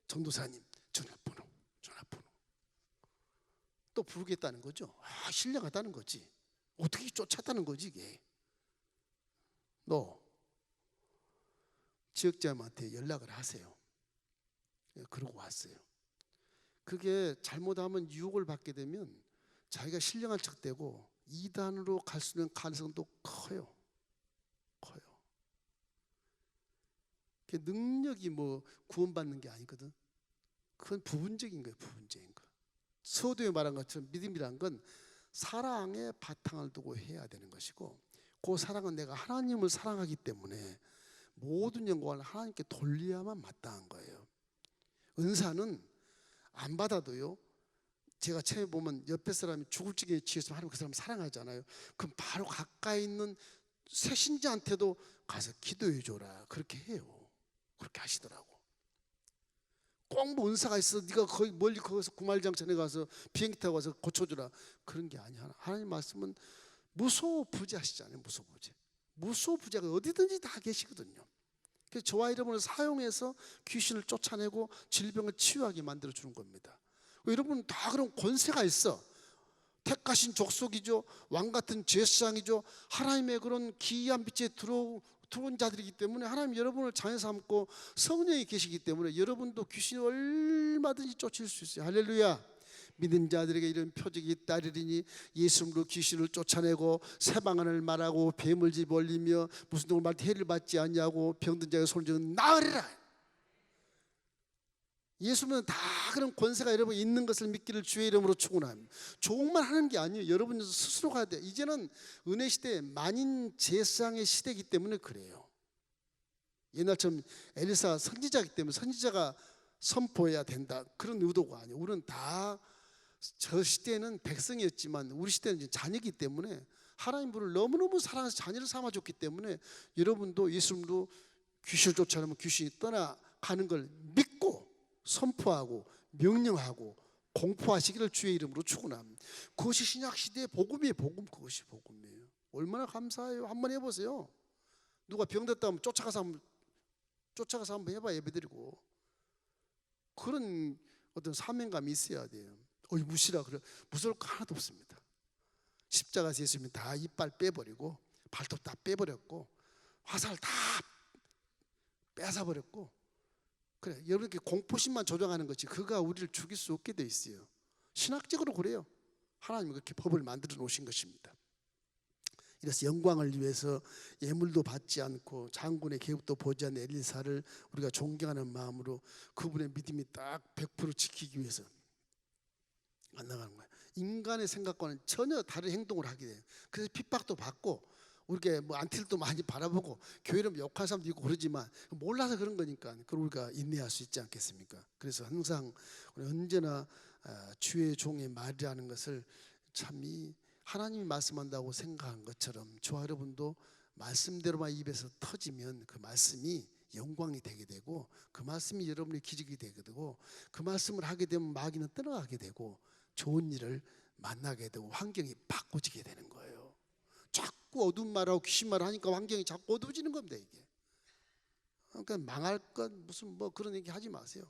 전도사님 전화번호 또 부르겠다는 거죠. 신뢰하다는 거지. 어떻게 쫓았다는 거지 이게. 너 지역장한테 연락을 하세요. 그러고 왔어요. 그게 잘못하면 유혹을 받게 되면 자기가 신령한 척 되고 이단으로 갈 수 있는 가능성도 커요. 능력이 뭐 구원받는 게 아니거든. 그건 부분적인 거예요. 부분적인 거. 서두에 말한 것처럼 믿음이란 건 사랑에 바탕을 두고 해야 되는 것이고 그 사랑은 내가 하나님을 사랑하기 때문에 모든 영광을 하나님께 돌려야만 마땅한 거예요. 은사는 안 받아도요 제가 처음에 보면 옆에 사람이 죽을 지경에 취해서 하나님 그 사람 사랑하잖아요. 그럼 바로 가까이 있는 새신자한테도 가서 기도해 줘라 그렇게 해요. 그렇게 하시더라고. 꼭 뭐 은사가 있어 네가 거기 멀리 거기서 구말장천에 가서 비행기 타고 가서 고쳐주라 그런 게 아니야. 하나님 말씀은 무소부재하시잖아요. 무소부재가 어디든지 다 계시거든요. 그래서 저와 여러분을 사용해서 귀신을 쫓아내고 질병을 치유하게 만들어 주는 겁니다. 여러분 다 그런 권세가 있어. 택하신 족속이죠. 왕같은 제사장이죠. 하나님의 그런 기이한 빛에 들어온 자들이기 때문에 하나님 여러분을 자녀 삼고 성령이 계시기 때문에 여러분도 귀신을 얼마든지 쫓을 수 있어요. 할렐루야. 믿는 자들에게 이런 표적이 따르리니 예수님으로 귀신을 쫓아내고 새방언을 말하고 뱀을 집어올리며 무슨 동을 말 해를 받지 않냐고 병든 자의 손을 쥐고 나으리라. 예수님은 다 그런 권세가 여러분 있는 것을 믿기를 주의 이름으로 축원합니다. 좋은만 하는 게 아니에요. 여러분 스스로 가야 돼요. 이제는 은혜 시대 만인 제사장의 시대이기 때문에 그래요. 옛날처럼 엘리사 선지자이기 때문에 선지자가 선포해야 된다 그런 의도가 아니에요. 우리는 다 저 시대는 백성이었지만 우리 시대는 이제 자녀이기 때문에 하나님 분을 너무너무 사랑해서 자녀를 삼아줬기 때문에 여러분도 예수님으로 귀신을 쫓아내면 귀신이 떠나가는 걸 믿고 선포하고 명령하고 공포하시기를 주의 이름으로 축원합니다. 그것이 신약 시대의 복음이에요. 그것이 복음이에요. 얼마나 감사해요. 한번 해보세요. 누가 병됐다 하면 쫓아가서 한번 해봐. 예배드리고 그런 어떤 사명감이 있어야 돼요. 무시라 그래. 무서울 거 하나도 없습니다. 십자가에서 예수님이 다 이빨 빼버리고 발톱 다 빼버렸고 화살 다 뺏어버렸고 그래. 여러분께 공포심만 조장하는 거지 그가 우리를 죽일 수 없게 돼 있어요. 신학적으로 그래요. 하나님이 그렇게 법을 만들어 놓으신 것입니다. 이래서 영광을 위해서 예물도 받지 않고 장군의 계급도 보지 않는 엘리사를 우리가 존경하는 마음으로 그분의 믿음이 딱 100% 지키기 위해서 안 나가는 거예요. 인간의 생각과는 전혀 다른 행동을 하게 돼요. 그래서 핍박도 받고 우리가 뭐 안티들도 많이 바라보고 교회를 욕하는 사람도 있고 그러지만 몰라서 그런 거니까 그걸 우리가 인내할 수 있지 않겠습니까? 그래서 항상 우리 언제나 주의 종의 말이라는 것을 참 하나님이 말씀한다고 생각한 것처럼 저와 여러분도 말씀대로만 입에서 터지면 그 말씀이 영광이 되게 되고, 그 말씀이 여러분의 기적이 되게 되고, 그 말씀을 하게 되면 마귀는 떠나가게 되고 좋은 일을 만나게 되고 환경이 바꿔지게 되는 거예요. 자꾸 어두운 말하고 귀신 말을 하니까 환경이 자꾸 어두워지는 겁니다. 이게 그러니까 망할 것 무슨 뭐 그런 얘기 하지 마세요.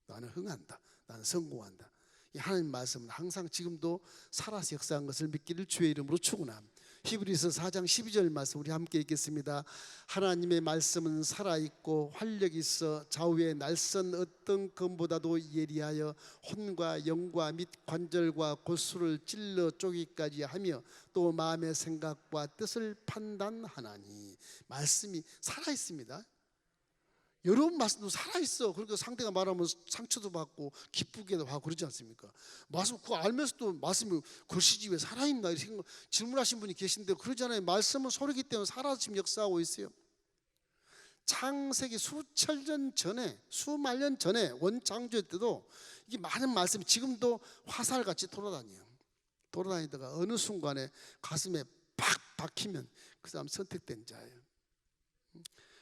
나는 흥한다, 나는 성공한다. 이 하나님 말씀은 항상 지금도 살아서 역사한 것을 믿기를 주의 이름으로 축원합니다. 히브리서 4장 12절 말씀 우리 함께 읽겠습니다. 하나님의 말씀은 살아있고 활력이 있어 좌우의 날선 어떤 검보다도 예리하여 혼과 영과 및 관절과 골수를 찔러 쪼기까지 하며 또 마음의 생각과 뜻을 판단하나니. 말씀이 살아있습니다. 여러분 말씀도 살아있어. 그러니까 상대가 말하면 상처도 받고 기쁘게도 하고 그러지 않습니까? 말씀 그거 알면서도 말씀이 글씨지 왜 살아있나 이렇게 질문하신 분이 계신데 그러잖아요. 말씀은 소리기 때문에 살아서 지금 역사하고 있어요. 창세기 수천 년 전에, 수만 년 전에 원창조 때도 이게 많은 말씀이 지금도 화살같이 돌아다니다가 어느 순간에 가슴에 팍 박히면 그 사람 선택된 자예요.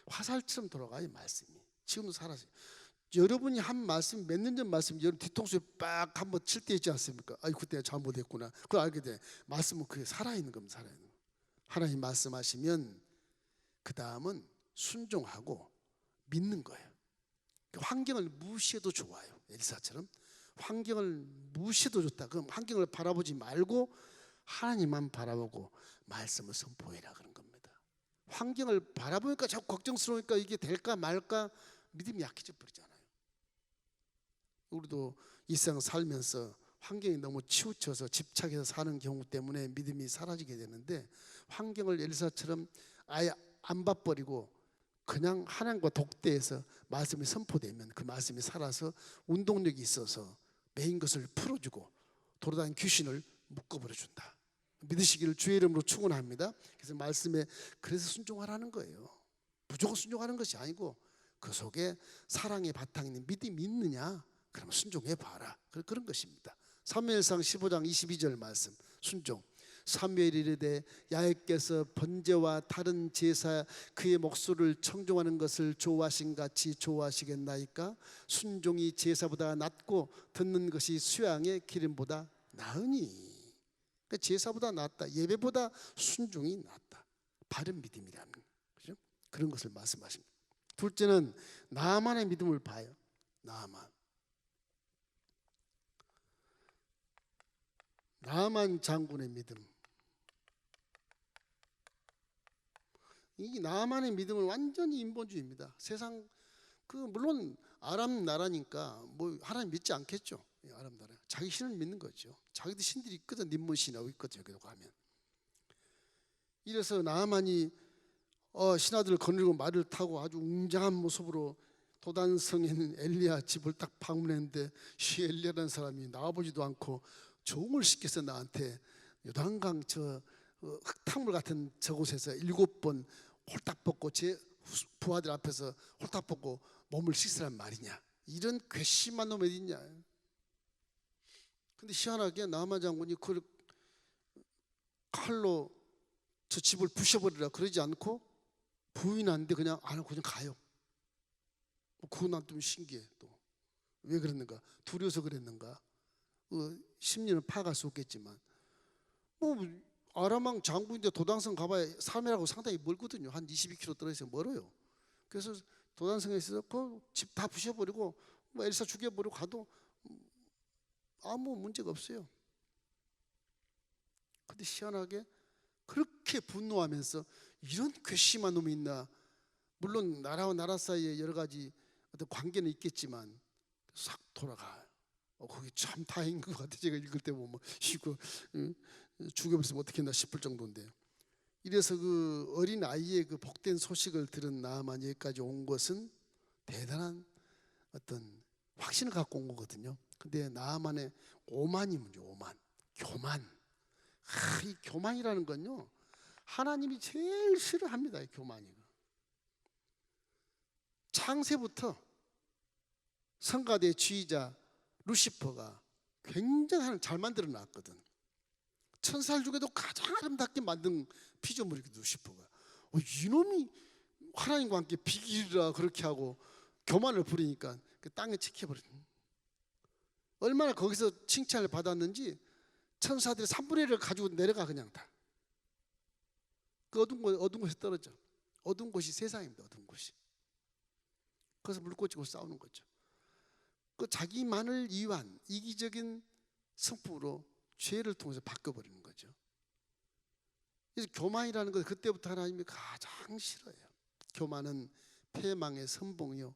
화살처럼 돌아가요. 말씀이 지금도 살아서. 여러분이 한 말씀, 몇 년 전 말씀 여러분 뒤통수에 빡 한번 칠 때 있지 않습니까? 아이 그때 잘못했구나. 그걸 알게 돼. 말씀은 그게 살아있는 겁니다. 살아있는 거. 하나님 말씀하시면 그 다음은 순종하고 믿는 거예요. 환경을 무시해도 좋아요. 엘사처럼 환경을 무시해도 좋다. 그럼 환경을 바라보지 말고 하나님만 바라보고 말씀을 선포해라 그런 겁니다. 환경을 바라보니까 자꾸 걱정스러우니까 이게 될까 말까 믿음이 약해져 버리잖아요. 우리도 이 세상 살면서 환경이 너무 치우쳐서 집착해서 사는 경우 때문에 믿음이 사라지게 되는데, 환경을 엘사처럼 아예 안 봐버리고 그냥 하나님과 독대해서 말씀이 선포되면 그 말씀이 살아서 운동력이 있어서 매인 것을 풀어주고 돌아다니는 귀신을 묶어버려준다. 믿으시기를 주의 이름으로 축원합니다. 그래서 말씀에 그래서 순종하라는 거예요. 무조건 순종하는 것이 아니고 그 속에 사랑의 바탕이 있는 믿음이 있느냐? 그러면 순종해 봐라. 그런 것입니다. 사무엘상 15장 22절 말씀 순종. 사무엘이 이르되 야훼께서 번제와 다른 제사 그의 목소리를 청종하는 것을 좋아하신 같이 좋아하시겠나이까? 순종이 제사보다 낫고 듣는 것이 수양의 기름보다 나으니. 제사보다 낫다. 예배보다 순종이 낫다. 바른 믿음이라는 거죠. 그런 것을 말씀하십니다. 둘째는 나만의 믿음을 봐요. 나만 장군의 믿음. 이 나만의 믿음은 완전히 인본주의입니다. 세상 물론 아람 나라니까 뭐 하나님 믿지 않겠죠. 아람 나라 자기 신을 믿는 거죠. 자기도 신들이 있거든. 님문신하고 있거든. 여기로 가면. 이래서 나만이 신하들을 거느리고 말을 타고 아주 웅장한 모습으로 도단성에 있는 엘리야 집을 딱 방문했는데 이 엘리야라는 사람이 나와보지도 않고 종을 시켜서 나한테 요단강 저 흙탕물 같은 저곳에서 7번 홀딱 벗고 제 부하들 앞에서 홀딱 벗고 몸을 씻으란 말이냐. 이런 괘씸한 놈이 어디 있냐. 근데 희한하게 나아만 장군이 그 칼로 저 집을 부셔버리라 그러지 않고 부인하는데 그냥 안 하고 그냥 가요. 그거 난 좀 신기해. 또 왜 그랬는가? 두려워서 그랬는가? 심리는 파악할 수 없겠지만 뭐 아람왕 장군인데 도단성 가봐야 사람이라고 상당히 멀거든요. 한 22km 떨어져서 멀어요. 그래서 도단성에 있어서 그 집 다 부셔버리고 뭐 엘사 죽여버리고 가도 아무 문제가 없어요. 근데 희한하게 그렇게 분노하면서 이런 괘씸한 놈이 있나. 물론 나라와 나라 사이에 여러 가지 어떤 관계는 있겠지만 싹 돌아가요. 거기 참 다행인 것 같아요. 제가 읽을 때 보면 이거 죽여버렸으면 어떻겠나 싶을 정도인데. 이래서 그 어린 아이의 그 복된 소식을 들은 나아만 여기까지 온 것은 대단한 어떤 확신을 갖고 온 거거든요. 근데 나아만의 오만이 문제. 교만. 이 교만이라는 건요, 하나님이 제일 싫어합니다. 이 교만이. 창세부터 성가대 지휘자 루시퍼가 굉장히 잘 만들어 놨거든. 천사들 중에도 가장 아름답게 만든 피조물이 루시퍼가 이놈이 하나님과 함께 비기라 그렇게 하고 교만을 부리니까 그 땅에 찍혀버린. 얼마나 거기서 칭찬을 받았는지 천사들이 3분의 1을 가지고 내려가 그냥 다. 그 어두운 곳에 떨어져. 어두운 곳이 세상입니다. 어두운 곳이. 그래서 물고치고 싸우는 거죠. 그 자기만을 위한 이기적인 성품으로 죄를 통해서 바꿔버리는 거죠. 그래서 교만이라는 것은 그때부터 하나님이 가장 싫어요. 교만은 패망의 선봉이요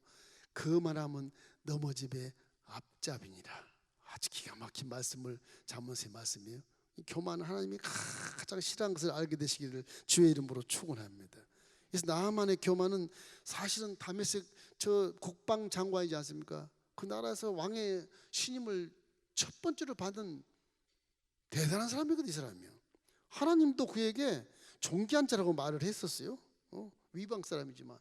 거만함은 넘어짐의 앞잡이니라. 아주 기가 막힌 말씀을 잠언의 말씀이에요. 교만은 하나님이 가장 싫어하는 것을 알게 되시기를 주의 이름으로 축원합니다. 그래서 나하만의 교만은 사실은 다메섹 저 국방 장관이지 않습니까? 그 나라에서 왕의 신임을 첫 번째로 받은 대단한 사람이거든요. 이 사람이요. 하나님도 그에게 존귀한 자라고 말을 했었어요. 위방 사람이지만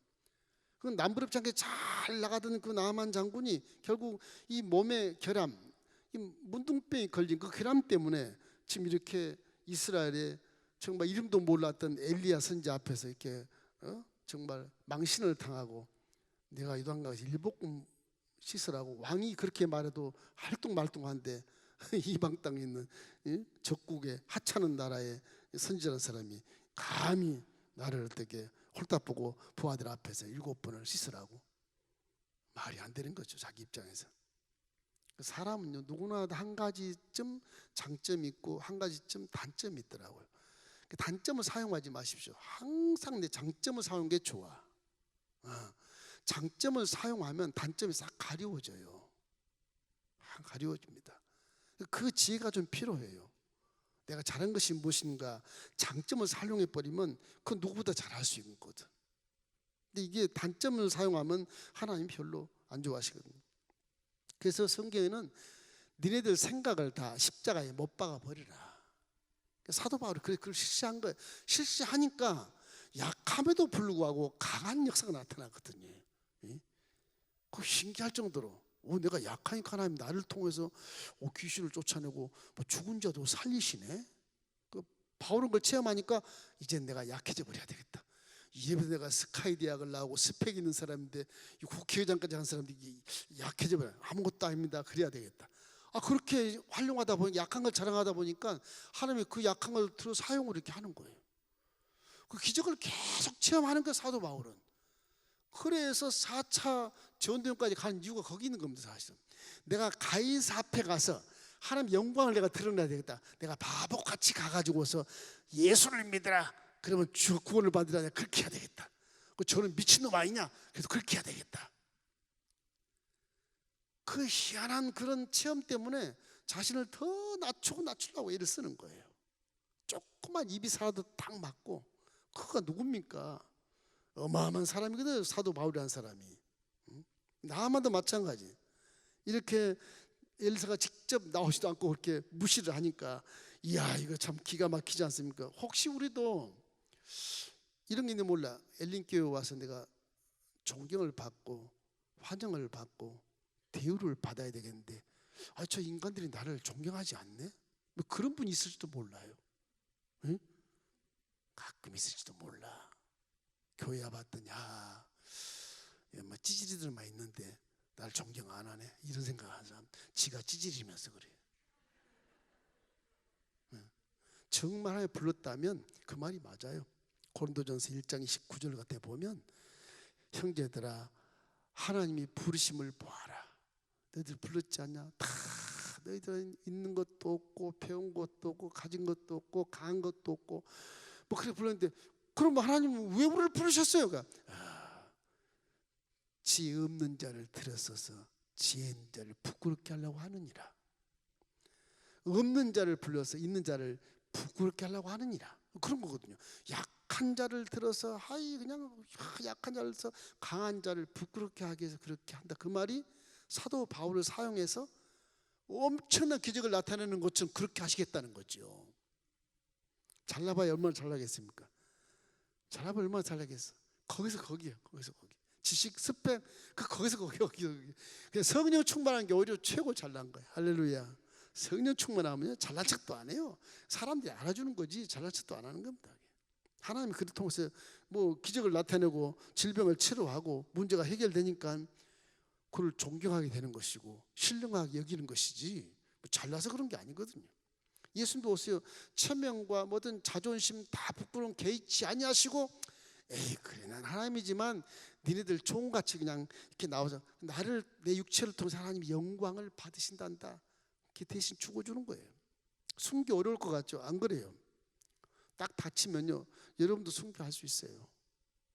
그 남부럽지 않게 잘 나가던 그 나하만 장군이 결국 이 몸의 결함, 이 문둥병이 걸린 그 결함 때문에 지금 이렇게 이스라엘에 정말 이름도 몰랐던 엘리야 선지 앞에서 이렇게 정말 망신을 당하고 내가 이방가서 일복금 씻으라고 왕이 그렇게 말해도 할뚱말뚱한데 이방 땅에 있는 적국의 하찮은 나라의 선지자라는 사람이 감히 나를 어떻게 홀딱 보고 부하들 앞에서 7번을 씻으라고. 말이 안 되는 거죠. 자기 입장에서. 사람은요 누구나 한 가지쯤 장점이 있고 한 가지쯤 단점이 있더라고요. 단점을 사용하지 마십시오. 항상 내 장점을 사용하는 게 좋아. 장점을 사용하면 단점이 싹 가리워져요. 가리워집니다. 그 지혜가 좀 필요해요. 내가 잘한 것이 무엇인가 장점을 활용해버리면 그 누구보다 잘할 수 있거든. 근데 이게 단점을 사용하면 하나님 별로 안 좋아하시거든요. 그래서 성경에는 니네들 생각을 다 십자가에 못 박아 버리라. 사도 바울이 그걸 실시한 거예요. 실시하니까 약함에도 불구하고 강한 역사가 나타나거든요. 그 신기할 정도로 내가 약하니까 하나님 나를 통해서 귀신을 쫓아내고 죽은 자도 살리시네. 그 바울은 그걸 체험하니까 이제 내가 약해져 버려야 되겠다. 이제부터 내가 스카이 대학을 나오고 스펙 있는 사람인데 국회의장까지 한 사람들이 약해져 버려. 아무것도 아닙니다. 그래야 되겠다. 그렇게 활용하다 보니까 약한 걸 자랑하다 보니까 하나님이 그 약한 걸 들어 사용을 이렇게 하는 거예요. 그 기적을 계속 체험하는 거예요. 사도 바울은. 그래서 4차 전도연까지 가는 이유가 거기 있는 겁니다. 사실은 내가 가이사 앞에 가서 하나님 영광을 내가 드러내야 되겠다. 내가 바보같이 가가지고서 예수를 믿으라 그러면 주 구원을 받으라. 그렇게 해야 되겠다. 저는 미친놈 아니냐. 그래서 그렇게 해야 되겠다. 그 희한한 그런 체험 때문에 자신을 더 낮추려고 애를 쓰는 거예요. 조그만 입이 살아도 딱 맞고. 그가 누굽니까? 어마어마한 사람이거든. 사도 바울이라는 사람이. 나만도 마찬가지. 이렇게 엘리사가 직접 나오지도 않고 그렇게 무시를 하니까 이야 이거 참 기가 막히지 않습니까? 혹시 우리도 이런 게 있는지 몰라. 엘린교회 와서 내가 존경을 받고 환영을 받고 대우를 받아야 되겠는데 저 인간들이 나를 존경하지 않네? 뭐 그런 분이 있을지도 몰라요. 응? 가끔 있을지도 몰라. 교회 와봤더니 뭐 찌질이들만 있는데 나를 존경 안 하네. 이런 생각하는 사람 지가 찌질이면서 그래. 정말 하나님 불렀다면 그 말이 맞아요. 고린도전서 1장 29절 같아 보면 형제들아 하나님이 부르심을 보아라. 너희들 불렀지 않냐? 다 너희들은 있는 것도 없고 배운 것도 없고 가진 것도 없고 강한 것도 없고 뭐 그래 불렀는데 그럼 하나님은 왜 우리를 부르셨어요? 지혜 없는 자를 들어서서 지혜 있는 자를 부끄럽게 하려고 하느니라. 없는 자를 불러서 있는 자를 부끄럽게 하려고 하느니라. 그런 거거든요. 약한 자를 들어서 그냥 약한 자를 들어서 강한 자를 부끄럽게 하기 위해서 그렇게 한다. 그 말이 사도 바울을 사용해서 엄청난 기적을 나타내는 것처럼 그렇게 하시겠다는 거죠. 잘나봐야 얼마나 잘나겠습니까? 잘나봐야 얼마나 잘나겠어. 거기서 거기야. 거기서 거기. 지식, 스펙, 거기서 거기. 그냥 성령 충만한 게 오히려 최고 잘난 거야. 할렐루야. 성령 충만하면 잘난 척도 안 해요. 사람들이 알아주는 거지 잘난 척도 안 하는 겁니다. 하나님이 그를 통해서 뭐 기적을 나타내고 질병을 치료하고 문제가 해결되니까 그를 존경하게 되는 것이고 신령하게 여기는 것이지 잘나서 그런 게 아니거든요. 예수님도 오세요. 체면과 모든 자존심 다 부끄러움 개의치 아니하시고 에이 그래 난 하나님이지만 니네들 종같이 그냥 이렇게 나와서 나를 내 육체를 통해서 하나님이 영광을 받으신단다. 이렇게 대신 죽어주는 거예요. 순교 어려울 것 같죠? 안 그래요? 딱 다치면요 여러분도 순교할 수 있어요.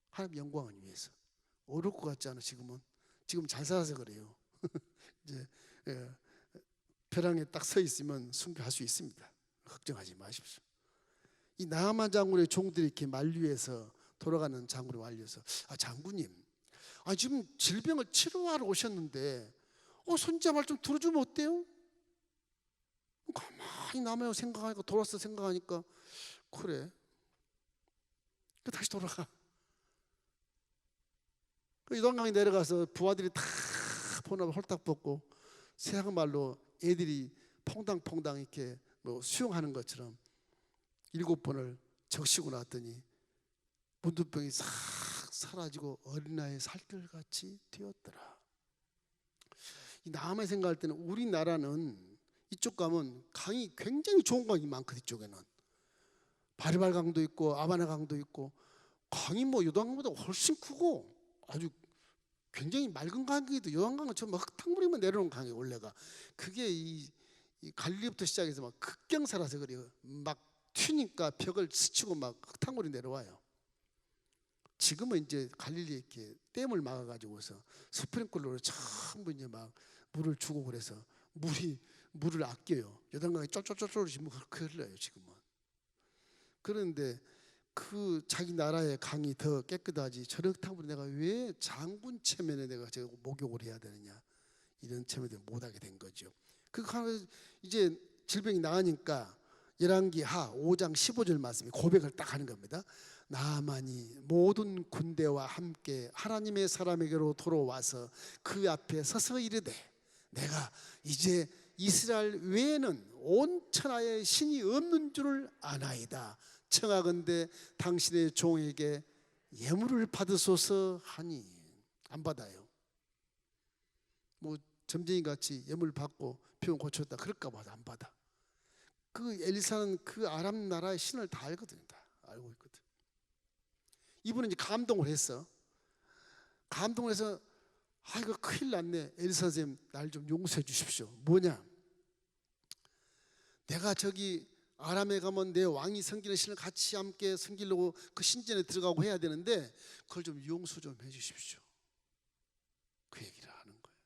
하나님 영광을 위해서. 어려울 것 같지 않아 지금은? 지금 잘 살아서 그래요. 이제 벼랑에 딱 서 있으면 순교할 수 있습니다. 걱정하지 마십시오. 이 나아만 장군의 종들이 이렇게 만류해서 돌아가는 장군을 만류해서 장군님 지금 질병을 치료하러 오셨는데 손자 말 좀 들어주면 어때요? 가만히 남아요 생각하니까 돌아서 생각하니까 그래 다시 돌아가. 요단강에 내려가서 부하들이 다 포나무 홀딱 벗고 세상말로 애들이 퐁당퐁당 이렇게 뭐 수영하는 것처럼 7번을 적시고 났더니 문둥병이 싹 사라지고 어린아이의 살결같이 되었더라. 이 남의 생각할 때는 우리나라는 이쪽 가면 강이 굉장히 좋은 강이 많거든. 이쪽에는 바리발 강도 있고 아바나 강도 있고 강이 뭐 요단강보다 훨씬 크고 아주 굉장히 맑은 강이도 요단강은 저 흙탕물이면 내려오는 강이에요. 원래가 그게 이 갈릴리부터 시작해서 막 극경사라서 그래요. 막 튀니까 벽을 스치고 막 흙탕물이 내려와요. 지금은 이제 갈릴리 이렇게 댐을 막아가지고서 스프링클러로 전부 이제 막 물을 주고 그래서 물을 아껴요. 요단강이 쫄쫄쫄쫄 지금 그렇게 흘러요 지금은. 그런데 그 자기 나라의 강이 더 깨끗하지 저런 탕물에 내가 왜 장군 체면에 내가 제가 목욕을 해야 되느냐 이런 체면에 못하게 된 거죠. 그 이제 질병이 나으니까 열왕기하 5장 15절 말씀이 고백을 딱 하는 겁니다. 나아만이 모든 군대와 함께 하나님의 사람에게로 돌아와서 그 앞에 서서 이르되 내가 이제 이스라엘 외에는 온 천하에 신이 없는 줄을 아나이다. 청하건대 당신의 종에게 예물을 받으소서 하니 안 받아요. 뭐 점쟁이 같이 예물 받고 병 고쳤다 그럴까 봐도 안 받아. 그 엘리사는 그 아람 나라의 신을 다 알거든요. 다 알고 있거든. 이분은 이제 감동을 했어. 감동을 해서 이거 큰일 났네. 엘리사 선생님 날 좀 용서해 주십시오. 뭐냐? 내가 저기 아람에 가면 내 왕이 섬기는 신을 같이 함께 섬기려고 그 신전에 들어가고 해야 되는데 그걸 좀 용서 좀 해주십시오. 그 얘기를 하는 거예요.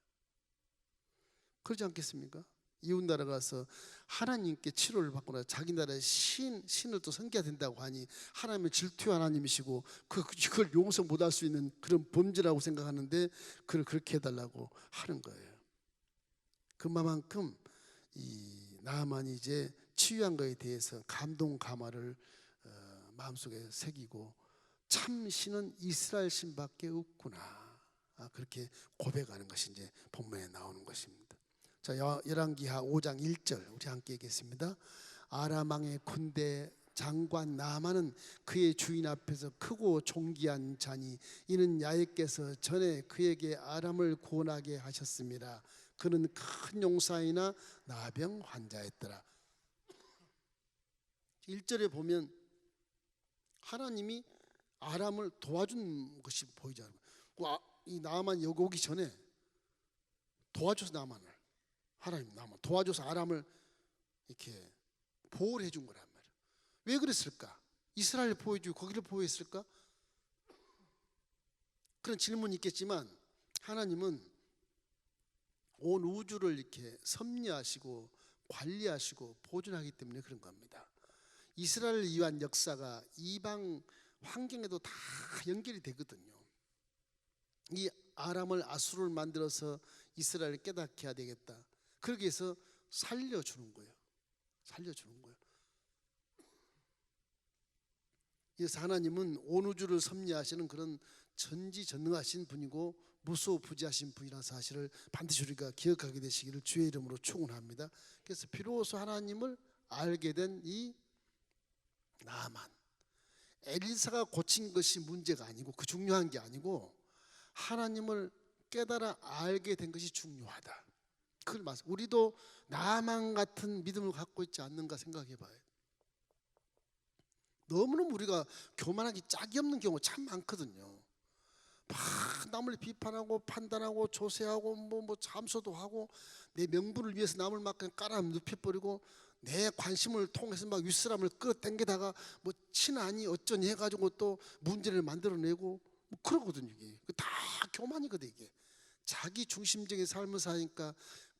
그러지 않겠습니까? 이웃나라 가서 하나님께 치료를 받고 나서 자기 나라의 신을 또 섬겨야 된다고 하니 하나님은 질투 하나님이시고 그걸 용서 못할 수 있는 그런 범죄라고 생각하는데 그걸 그렇게 해달라고 하는 거예요. 그만큼 이 나아만이 이제 치유한 것에 대해서 감동 감화를 마음속에 새기고 참 신은 이스라엘 신밖에 없구나 그렇게 고백하는 것이 이제 본문에 나오는 것입니다. 자, 열왕기하 5장 1절 우리 함께 읽겠습니다. 아람 왕의 군대 장관 나아만은 그의 주인 앞에서 크고 존귀한 자니 이는 야훼께서 전에 그에게 아람을 구원하게 하셨습니다. 그는 큰 용사이나 나병 환자였더라. 1절에 보면 하나님이 아람을 도와준 것이 보이잖아요. 이 나아만 여기 오기 전에 도와줘서 나아만을 하나님 나아만 도와줘서 아람을 이렇게 보호를 해준 거란 말이에요. 왜 그랬을까? 이스라엘을 보호해주고 거기를 보호했을까? 그런 질문이 있겠지만 하나님은 온 우주를 이렇게 섭리하시고 관리하시고 보존하기 때문에 그런 겁니다. 이스라엘을 위한 역사가 이방 환경에도 다 연결이 되거든요. 이 아람을 아수르를 만들어서 이스라엘을 깨닫게 해야 되겠다. 그러기 위해서 살려주는 거예요. 살려주는 거예요. 그래서 하나님은 온 우주를 섭리하시는 그런 전지전능하신 분이고 무소부지하신 분이라는 사실을 반드시 우리가 기억하게 되시기를 주의 이름으로 축원합니다. 그래서 비로소 하나님을 알게 된 이 나아만, 엘리사가 고친 것이 문제가 아니고 그 중요한 게 아니고 하나님을 깨달아 알게 된 것이 중요하다. 그걸 말씀. 우리도 나아만 같은 믿음을 갖고 있지 않는가 생각해 봐요. 너무너무 우리가 교만하기 짝이 없는 경우가 참 많거든요. 막 남을 비판하고 판단하고 조세하고 뭐 참소도 하고 내 명분을 위해서 남을 막 그냥 깔아 눕혀버리고 내 관심을 통해서 막 윗사람을 끌어당기다가 뭐 친하니 어쩌니 해가지고 또 문제를 만들어내고 뭐 그러거든요. 이게 다 교만이거든. 이게 자기 중심적인 삶을 사니까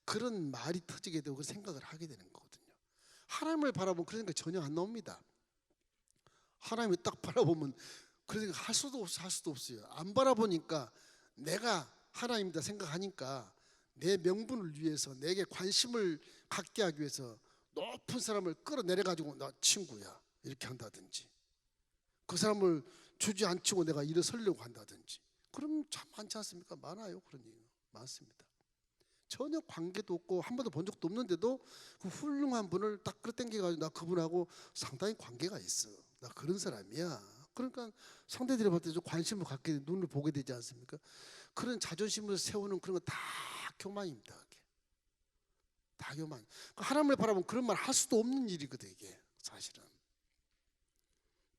그런 말이 터지게 되고 그런 생각을 하게 되는 거거든요. 하나님을 바라보면 그런 생각 전혀 안 나옵니다. 하나님을 딱 바라보면 그런 생각 할 수도 없어요. 안 바라보니까 내가 하나님이다 생각하니까 내 명분을 위해서 내게 관심을 갖게 하기 위해서 높은 사람을 끌어내려가지고 나 친구야 이렇게 한다든지 그 사람을 주저앉히고 내가 일어서려고 한다든지 그럼 참 많지 않습니까? 많아요. 그런 일 많습니다. 전혀 관계도 없고 한 번도 본 적도 없는데도 그 훌륭한 분을 딱 끌어당겨가지고 나 그분하고 상당히 관계가 있어. 나 그런 사람이야. 그러니까 상대들이 볼 때 좀 관심을 갖게 눈을 보게 되지 않습니까? 그런 자존심을 세우는 그런 거 다 교만입니다. 다 교만. 하나님을 바라보면 그런 말 할 수도 없는 일이거든 이게 사실은.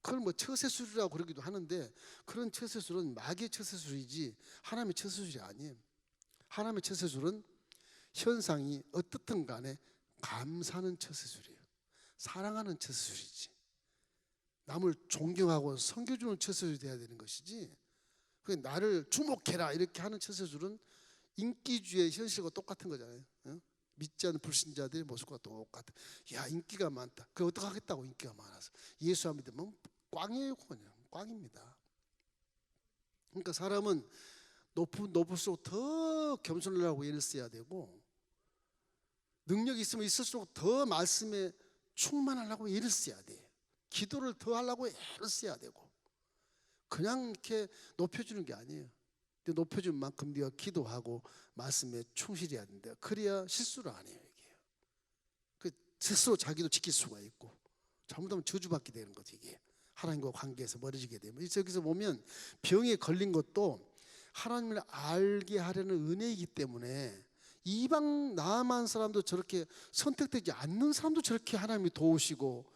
그걸 뭐 처세술이라고 그러기도 하는데 그런 처세술은 마귀의 처세술이지 하나님의 처세술이 아니에요. 하나님의 처세술은 현상이 어떻든 간에 감사하는 처세술이에요. 사랑하는 처세술이지. 남을 존경하고 섬겨주는 처세술이 돼야 되는 것이지 나를 주목해라 이렇게 하는 처세술은 인기주의 현실과 똑같은 거잖아요. 믿지 않는 불신자들의 모습과 똑같아. 야 인기가 많다. 그래 어떻게 하겠다고 인기가 많아서. 예수 안 믿으면 꽝이에요. 그냥 꽝입니다. 그러니까 사람은 높을수록 더 겸손을 하고 애를 써야 되고 능력이 있으면 있을수록 더 말씀에 충만하려고 애를 써야 돼. 기도를 더 하려고 애를 써야 되고 그냥 이렇게 높여주는 게 아니에요. 높여준 만큼 네가 기도하고 말씀에 충실해야 된다. 그래야 실수를 안 해요. 이게 그 스스로 자기도 지킬 수가 있고 잘못하면 저주받게 되는 거지. 이게 하나님과 관계에서 멀어지게 되면 여기서 보면 병에 걸린 것도 하나님을 알게 하려는 은혜이기 때문에 이방 나아만 사람도 저렇게 선택되지 않는 사람도 저렇게 하나님이 도우시고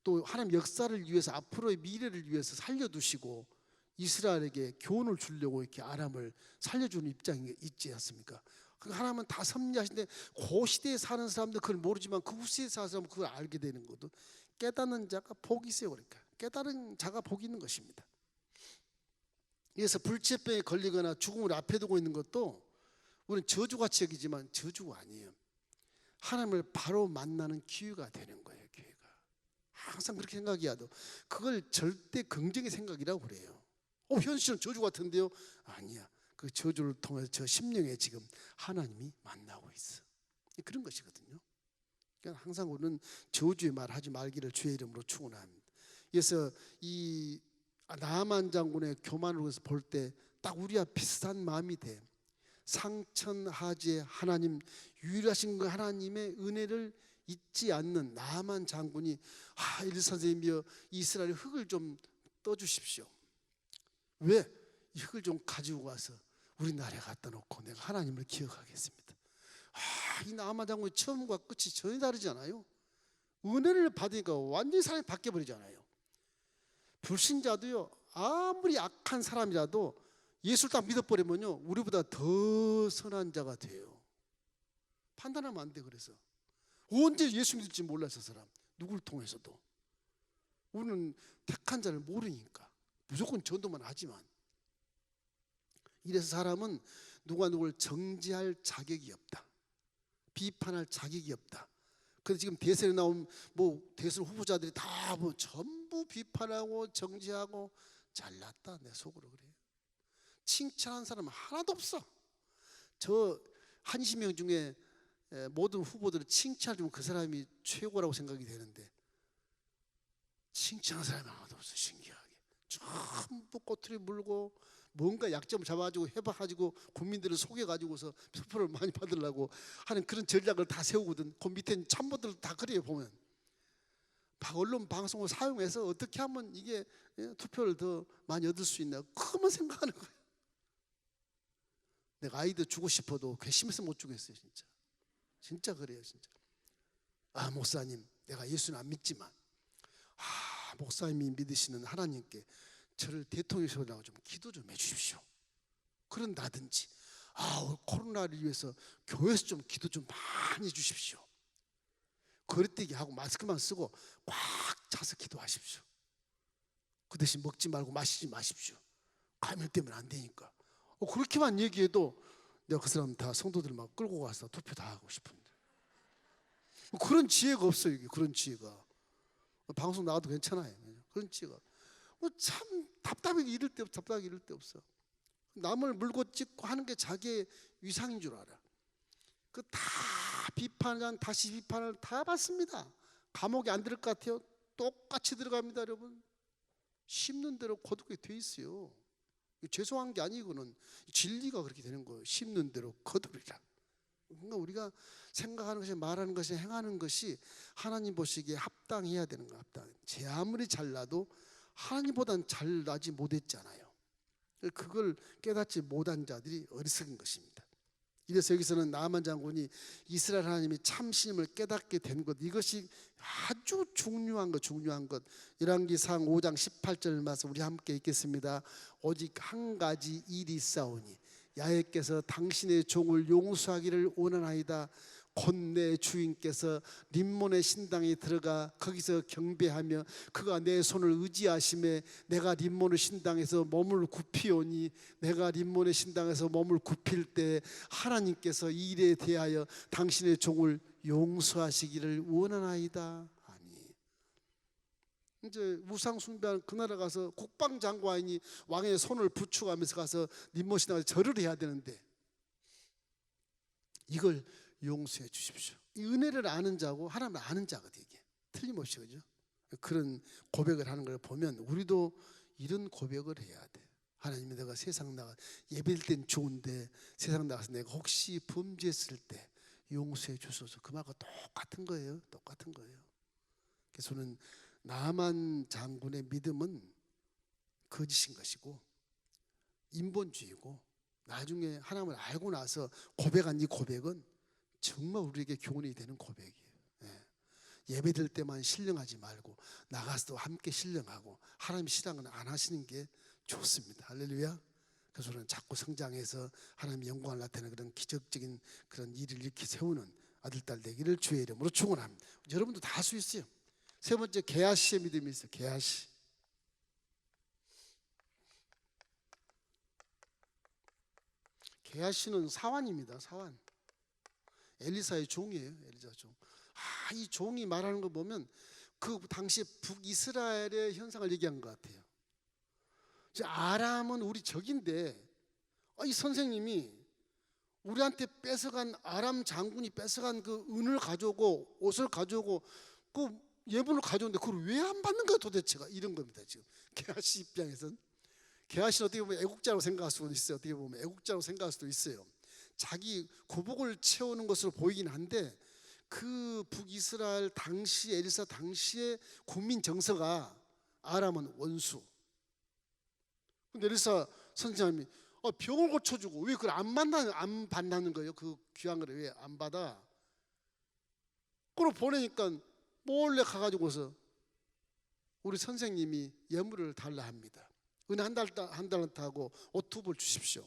또 하나님 역사를 위해서 앞으로의 미래를 위해서 살려두시고 이스라엘에게 교훈을 주려고 이렇게 아람을 살려주는 입장이 있지 않습니까? 하나님은 다 섭리하신데 그 시대에 사는 사람들 그걸 모르지만 그 후시대에 사는 사람은 그걸 알게 되는 것도 깨닫는 자가 복이 있어요. 그러니까 깨달은 자가 복이 있는 것입니다. 그래서 불치병에 걸리거나 죽음을 앞에 두고 있는 것도 우리는 저주같이 여기지만 저주가 아니에요. 하나님을 바로 만나는 기회가 되는 거예요. 기회가 항상 그렇게 생각해야 돼. 그걸 절대 긍정의 생각이라고 그래요. 현실은 저주 같은데요? 아니야. 그 저주를 통해서 저 심령에 지금 하나님이 만나고 있어. 그런 것이거든요. 그러니까 항상 우리는 저주의 말 하지 말기를 주의 이름으로 축원합니다. 그래서 이 나아만 장군의 교만을 볼 때 딱 우리와 비슷한 마음이 돼. 상천하지의 하나님, 유일하신 그 하나님의 은혜를 잊지 않는 나아만 장군이 엘리 선생님이여 이스라엘 흙을 좀 떠주십시오. 왜? 이 흙을 좀 가지고 와서 우리 나라에 갖다 놓고 내가 하나님을 기억하겠습니다. 이 나아만 장군의 처음과 끝이 전혀 다르지 않아요? 은혜를 받으니까 완전히 사람이 바뀌어버리잖아요. 불신자도요 아무리 악한 사람이라도 예수를 딱 믿어버리면요 우리보다 더 선한 자가 돼요. 판단하면 안 돼. 그래서 언제 예수 믿을지 몰라. 저 사람 누구를 통해서도 우리는 택한 자를 모르니까 무조건 전도만 하지만 이래서 사람은 누가 누구를 정죄할 자격이 없다. 비판할 자격이 없다. 그래서 지금 대선에 나온 대선 후보자들이 다 전부 비판하고 정죄하고 잘났다 내 속으로 그래요. 칭찬한 사람은 하나도 없어. 저 한시명 중에 모든 후보들을 칭찬해주면 그 사람이 최고라고 생각이 되는데 칭찬한 사람이 하나도 없어. 신기하게 전부 꼬투리 물고 뭔가 약점을 잡아가지고 해봐가지고 국민들을 속여가지고서 투표를 많이 받으려고 하는 그런 전략을 다 세우거든. 그 밑에 참모들 다 그래요. 보면 언론 방송을 사용해서 어떻게 하면 이게 투표를 더 많이 얻을 수 있나, 그것만 생각하는 거예요. 내가 아이들 주고 싶어도 괘씸해서 못 주겠어요. 진짜 그래요. 진짜. 아, 목사님, 내가 예수는 안 믿지만 목사님이 믿으시는 하나님께 저를 대통령으로 좀 기도 좀 해주십시오. 그런다든지, 코로나를 위해서 교회에서 좀 기도 좀 많이 해주십시오. 거리떼기 하고 마스크만 쓰고 꽉 차서 기도하십시오. 그 대신 먹지 말고 마시지 마십시오. 감염 때문에 안 되니까. 그렇게만 얘기해도 내가 그 사람 다 성도들 막 끌고 가서 투표 다 하고 싶은데, 그런 지혜가 없어요. 이게 그런 지혜가. 방송 나가도 괜찮아요. 그런 지혜가. 참 답답하게 이럴 데 없어. 남을 물고 찢고 하는 게 자기의 위상인 줄 알아. 그 다 비판한 다시 비판을 다 받습니다. 감옥에 안 들을 것 같아요? 똑같이 들어갑니다, 여러분. 심는 대로 거두게 돼 있어요. 죄송한 게 아니고는 진리가 그렇게 되는 거예요. 심는 대로 거두리라. 그러니까 우리가 생각하는 것이, 말하는 것이, 행하는 것이 하나님 보시기에 합당해야 되는 거야. 합당. 제 아무리 잘나도 하나님보다는 잘나지 못했잖아요. 그걸 깨닫지 못한 자들이 어리석은 것입니다. 이래서 여기서는 나아만 장군이 이스라엘 하나님이 참신임을 깨닫게 된 것, 이것이 아주 중요한 것. 열왕기상 5장 18절 말씀 우리 함께 읽겠습니다. 오직 한 가지 일이 있사오니 야훼께서 당신의 종을 용서하기를 원하나이다. 곧 내 주인께서 림몬의 신당에 들어가 거기서 경배하며 그가 내 손을 의지하심에 내가 림몬의 신당에서 몸을 굽히오니 내가 림몬의 신당에서 몸을 굽힐 때 하나님께서 이 일에 대하여 당신의 종을 용서하시기를 원하나이다. 아니, 이제 우상 숭배한 그 나라 가서 국방장관이 왕의 손을 부축하면서 가서 림몬 신당에서 절을 해야 되는데 이걸 용서해 주십시오. 이 은혜를 아는 자고 하나님을 아는 자거든요. 이게 틀림없이, 그죠? 그런 고백을 하는 걸 보면 우리도 이런 고백을 해야 돼. 하나님, 내가 세상 나가 예배일 땐 좋은데 세상 나가서 내가 혹시 범죄했을 때 용서해 주소서. 그 말과 똑같은 거예요. 그래서 저는 나만 장군의 믿음은 거짓인 것이고 인본주의고, 나중에 하나님을 알고 나서 고백한 이 고백은 정말 우리에게 교훈이 되는 고백이에요. 예배 드릴 때만 신령하지 말고 나가서도 함께 신령하고 하나님 신앙은 안 하시는 게 좋습니다. 할렐루야. 그래서 저는 자꾸 성장해서 하나님의 영광을 나타내는 그런 기적적인 그런 일을 이렇게 세우는 아들, 딸 되기를 주의 이름으로 축원합니다. 여러분도 다 할 수 있어요. 세 번째, 게하시의 믿음이 있어요. 게하시는 사환입니다. 사환. 엘리사의 종이에요. 엘리사 종. 이 종이 말하는 거 보면 그 당시 북이스라엘의 현상을 얘기한 것 같아요. 아람은 우리 적인데 이 선생님이 우리한테 뺏어간, 아람 장군이 뺏어간 그 은을 가져오고 옷을 가져오고 그 예물을 가져오는데 그걸 왜 안 받는 거야 도대체가, 이런 겁니다. 지금 게하시 입장에서는. 게하시는 어떻게 보면 애국자로 생각할 수도 있어요. 어떻게 보면 애국자로 생각할 수도 있어요. 자기 구복을 채우는 것으로 보이긴 한데 그 북이스라엘 당시, 엘리사 당시의 국민 정서가 아람은 원수. 근데 엘리사 선생님이 병을 고쳐주고 왜 그걸 안 받는 거예요? 그 귀한 걸 왜 안 받아? 그걸 보내니까 몰래 가가지고서 우리 선생님이 예물을 달라 합니다. 은혜 한 달란트하고 옷 2벌 주십시오.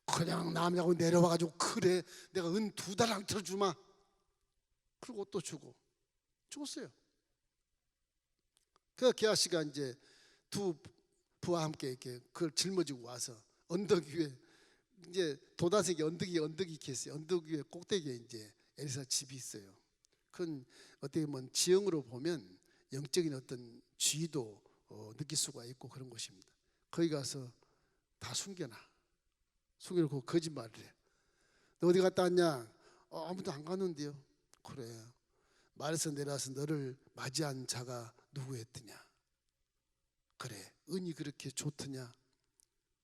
그냥 남하고 내려와가지고, 그래 내가 은 2달란트를 주마. 그리고 옷도 주고 죽었어요. 그 게하시가 이제 두 부와 함께 이렇게 그걸 짊어지고 와서 언덕 위에, 이제 도다색이 언덕이 이렇게 있어요. 언덕 위에 꼭대기에 이제 엘리사 집이 있어요. 그건 어떻게 보면 지형으로 보면 영적인 어떤 지위도 느낄 수가 있고 그런 곳입니다. 거기 가서 다 숨겨놓고 거짓말을 해. 너 어디 갔다 왔냐? 아무도 안 갔는데요. 그래, 말에서 내려와서 너를 맞이한 자가 누구였더냐? 그래, 은이 그렇게 좋더냐?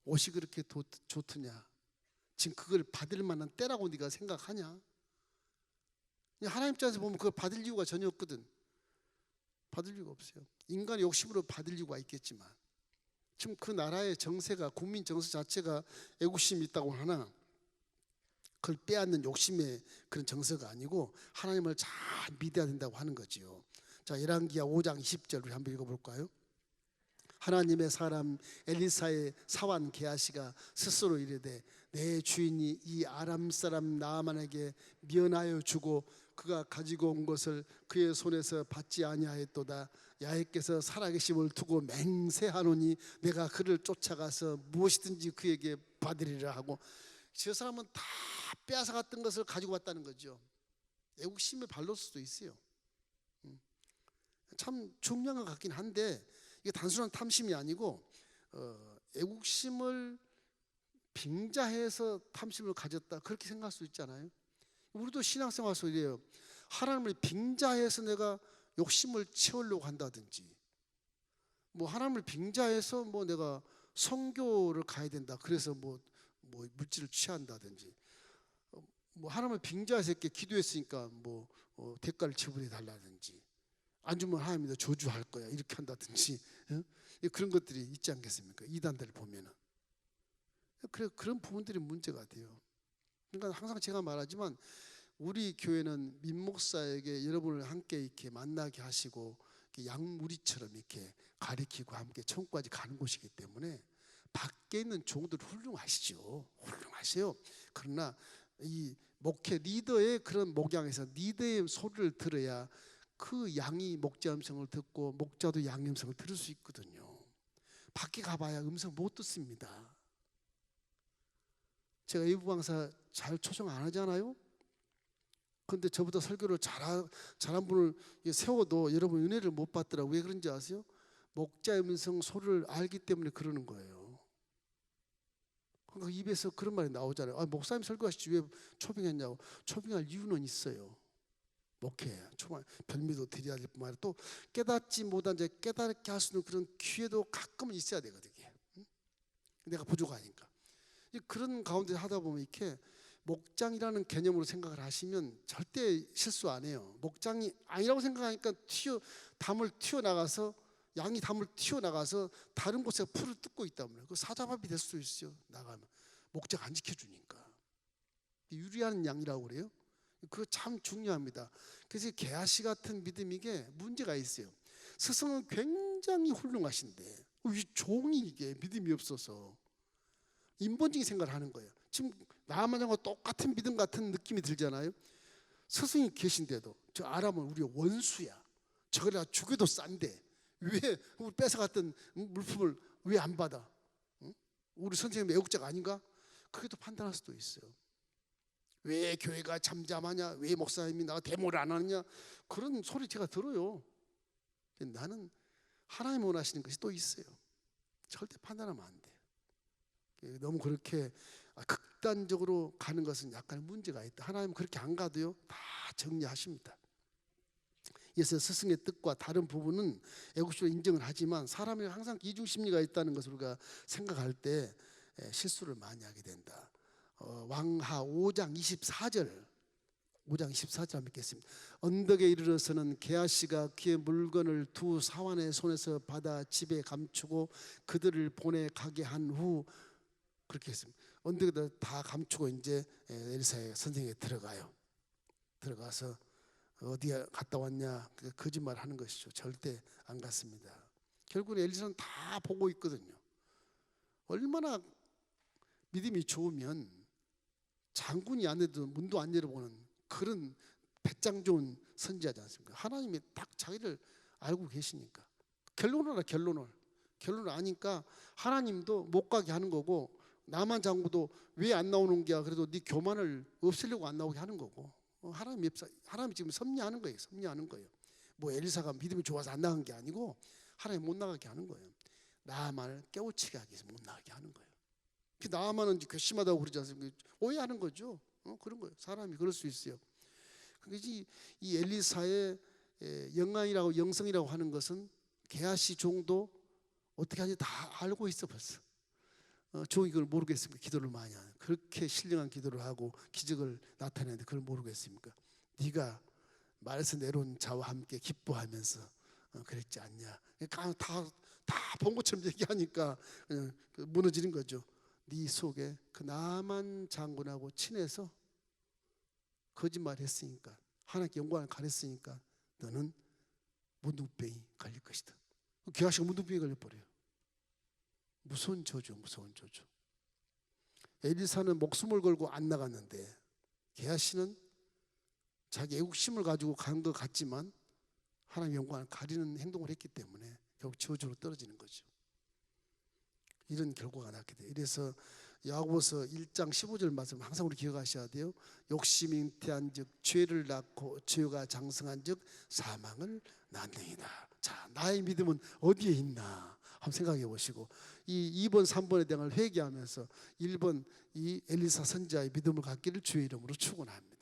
옷이 그렇게 좋더냐? 지금 그걸 받을 만한 때라고 네가 생각하냐? 하나님 입장에서 보면 그걸 받을 이유가 전혀 없거든. 받을 이유가 없어요. 인간의 욕심으로 받을 이유가 있겠지만 지금 그 나라의 정세가, 국민 정세 자체가 애국심이 있다고 하나 그걸 빼앗는 욕심의 그런 정서가 아니고 하나님을 잘 믿어야 된다고 하는 거지요. 자, 열왕기하 5장 20절 우리 한번 읽어볼까요? 하나님의 사람 엘리사의 사환 게하시가 스스로 이르되 내 주인이 이 아람 사람 나아만에게 면하여 주고 그가 가지고 온 것을 그의 손에서 받지 아니하였도다. 야훼께서 살아계심을 두고 맹세하노니 내가 그를 쫓아가서 무엇이든지 그에게 받으리라 하고, 저 사람은 다 빼앗아갔던 것을 가지고 왔다는 거죠. 애국심의 발로일 수도 있어요. 참 중요한 것 같긴 한데 이게 단순한 탐심이 아니고 애국심을 빙자해서 탐심을 가졌다, 그렇게 생각할 수 있잖아요. 우리도 신앙생활 속에 이래요. 하나님을 빙자해서 내가 욕심을 채우려고 한다든지, 뭐 하나님을 빙자해서 뭐 내가 선교를 가야 된다, 그래서 뭐 물질을 취한다든지, 뭐 하나님을 빙자해서 이렇게 기도했으니까 뭐 대가를 지불해 달라든지, 안 주면 하나님이 너 저주할 거야 이렇게 한다든지, 그런 것들이 있지 않겠습니까? 이단들을 보면은. 그래, 그런 부분들이 문제가 돼요. 그러니까 항상 제가 말하지만 우리 교회는 민목사에게 여러분을 함께 이렇게 만나게 하시고 양무리처럼 이렇게 가리키고 함께 천국까지 가는 곳이기 때문에 밖에 있는 종들 훌륭하시죠. 훌륭하세요. 그러나 이 목회 리더의 그런 목양에서 리더의 소리를 들어야 그 양이 목자 음성을 듣고 목자도 양 음성을 들을 수 있거든요. 밖에 가봐야 음성 못 듣습니다. 제가 외부 강사 잘 초청 안 하잖아요. 그런데 저보다 설교를 잘한 분을 세워도 여러분 은혜를 못 받더라고요. 왜 그런지 아세요? 목자의 음성 소리를 알기 때문에 그러는 거예요. 그러니까 입에서 그런 말이 나오잖아요. 목사님 설교하시지 왜 초빙했냐고. 초빙할 이유는 있어요. 목회 별미도 드려야 될 뿐만 아니라 또 깨닫지 못한 자 깨닫게 할 수 있는 그런 기회도 가끔은 있어야 되거든요. 내가 부족하니까. 그런 가운데 하다 보면 이렇게 목장이라는 개념으로 생각을 하시면 절대 실수 안 해요. 목장이 아니라고 생각하니까 담을 튀어나가서, 양이 담을 튀어나가서 다른 곳에 풀을 뜯고 있다면 그 사자밥이 될 수도 있어요. 나가면 목장 안 지켜주니까. 유리한 양이라고 그래요. 그거 참 중요합니다. 그래서 게하시 같은 믿음이 게 문제가 있어요. 스승은 굉장히 훌륭하신데 이 종이 이게 믿음이 없어서 인본적인 생각을 하는 거예요. 지금 나아만과 똑같은 믿음 같은 느낌이 들잖아요. 스승이 계신데도 저 아람은 우리 원수야, 저거라 죽여도 싼데 왜 우리 뺏어갔던 물품을 왜 안 받아? 응? 우리 선생님 애국자가 아닌가? 그게 또 판단할 수도 있어요. 왜 교회가 잠잠하냐? 왜 목사님이 나가 데모를 안 하느냐? 그런 소리 제가 들어요. 나는 하나님 원하시는 것이 또 있어요. 절대 판단하면 안 돼요. 너무 그렇게 극단적으로 가는 것은 약간 문제가 있다. 하나님 그렇게 안 가도요 다 정리하십니다. 그래서 스승의 뜻과 다른 부분은 애국심으로 인정을 하지만 사람이 항상 이중심리가 있다는 것을 우리가 생각할 때 실수를 많이 하게 된다. 왕하 5장 24절 한번 읽겠습니다. 언덕에 이르러서는 게하시가 그의 물건을 두 사환의 손에서 받아 집에 감추고 그들을 보내 가게 한 후, 그렇게 했습니다. 언덕에다 다 감추고 이제 엘리사의 선생에게 들어가서 어디에 갔다 왔냐, 거짓말 하는 것이죠. 절대 안 갔습니다. 결국은 엘리사는 다 보고 있거든요. 얼마나 믿음이 좋으면 장군이 안 해도 문도 안 열어보는 그런 배짱 좋은 선지자지 않습니까? 하나님이 딱 자기를 알고 계시니까. 결론을 아니까 하나님도 못 가게 하는 거고, 나만 장군도 왜 안 나오는 게야? 그래도 네 교만을 없애려고 안 나오게 하는 거고, 하나님이 지금 섭리하는 거예요. 뭐 엘리사가 믿음이 좋아서 안 나간 게 아니고 하나님 못 나가게 하는 거예요. 나만을 깨우치게 하기 위해서 못 나가게 하는 거예요. 나만은 괘씸하다고 그러지 않습니까? 오해하는 거죠. 그런 거예요. 사람이 그럴 수 있어요. 그러니까 이 엘리사의 영성이라고 하는 것은 게하시 종도 어떻게 하는지 다 알고 있어 벌써. 종이 그걸 모르겠습니까? 기도를 많이 하는, 그렇게 신령한 기도를 하고 기적을 나타내는데 그걸 모르겠습니까? 네가 말에서 내려온 자와 함께 기뻐하면서 그랬지 않냐. 그러니까 다 본 것처럼 얘기하니까 그냥 무너지는 거죠. 네 속에 그 나만 장군하고 친해서 거짓말했으니까, 하나님께 영광을 가렸으니까 너는 문둥병이 걸릴 것이다. 게하시가 문둥병이 걸려버려요. 무서운 저주, 무서운 저주. 엘리사는 목숨을 걸고 안 나갔는데 게하시는 자기 애국심을 가지고 간 것 같지만 하나님 영광을 가리는 행동을 했기 때문에 결국 저주로 떨어지는 거죠. 이런 결과가 났게 돼요. 이래서 야고보서 1장 15절 말씀 항상 우리 기억하셔야 돼요. 욕심이 잉태한즉 죄를 낳고 죄가 장성한즉 사망을 낳느니라. 자, 나의 믿음은 어디에 있나 한번 생각해 보시고, 이 2번 3번에 대한 걸 회개하면서 1번 이 엘리사 선지자의 믿음을 갖기를 주의 이름으로 축원합니다.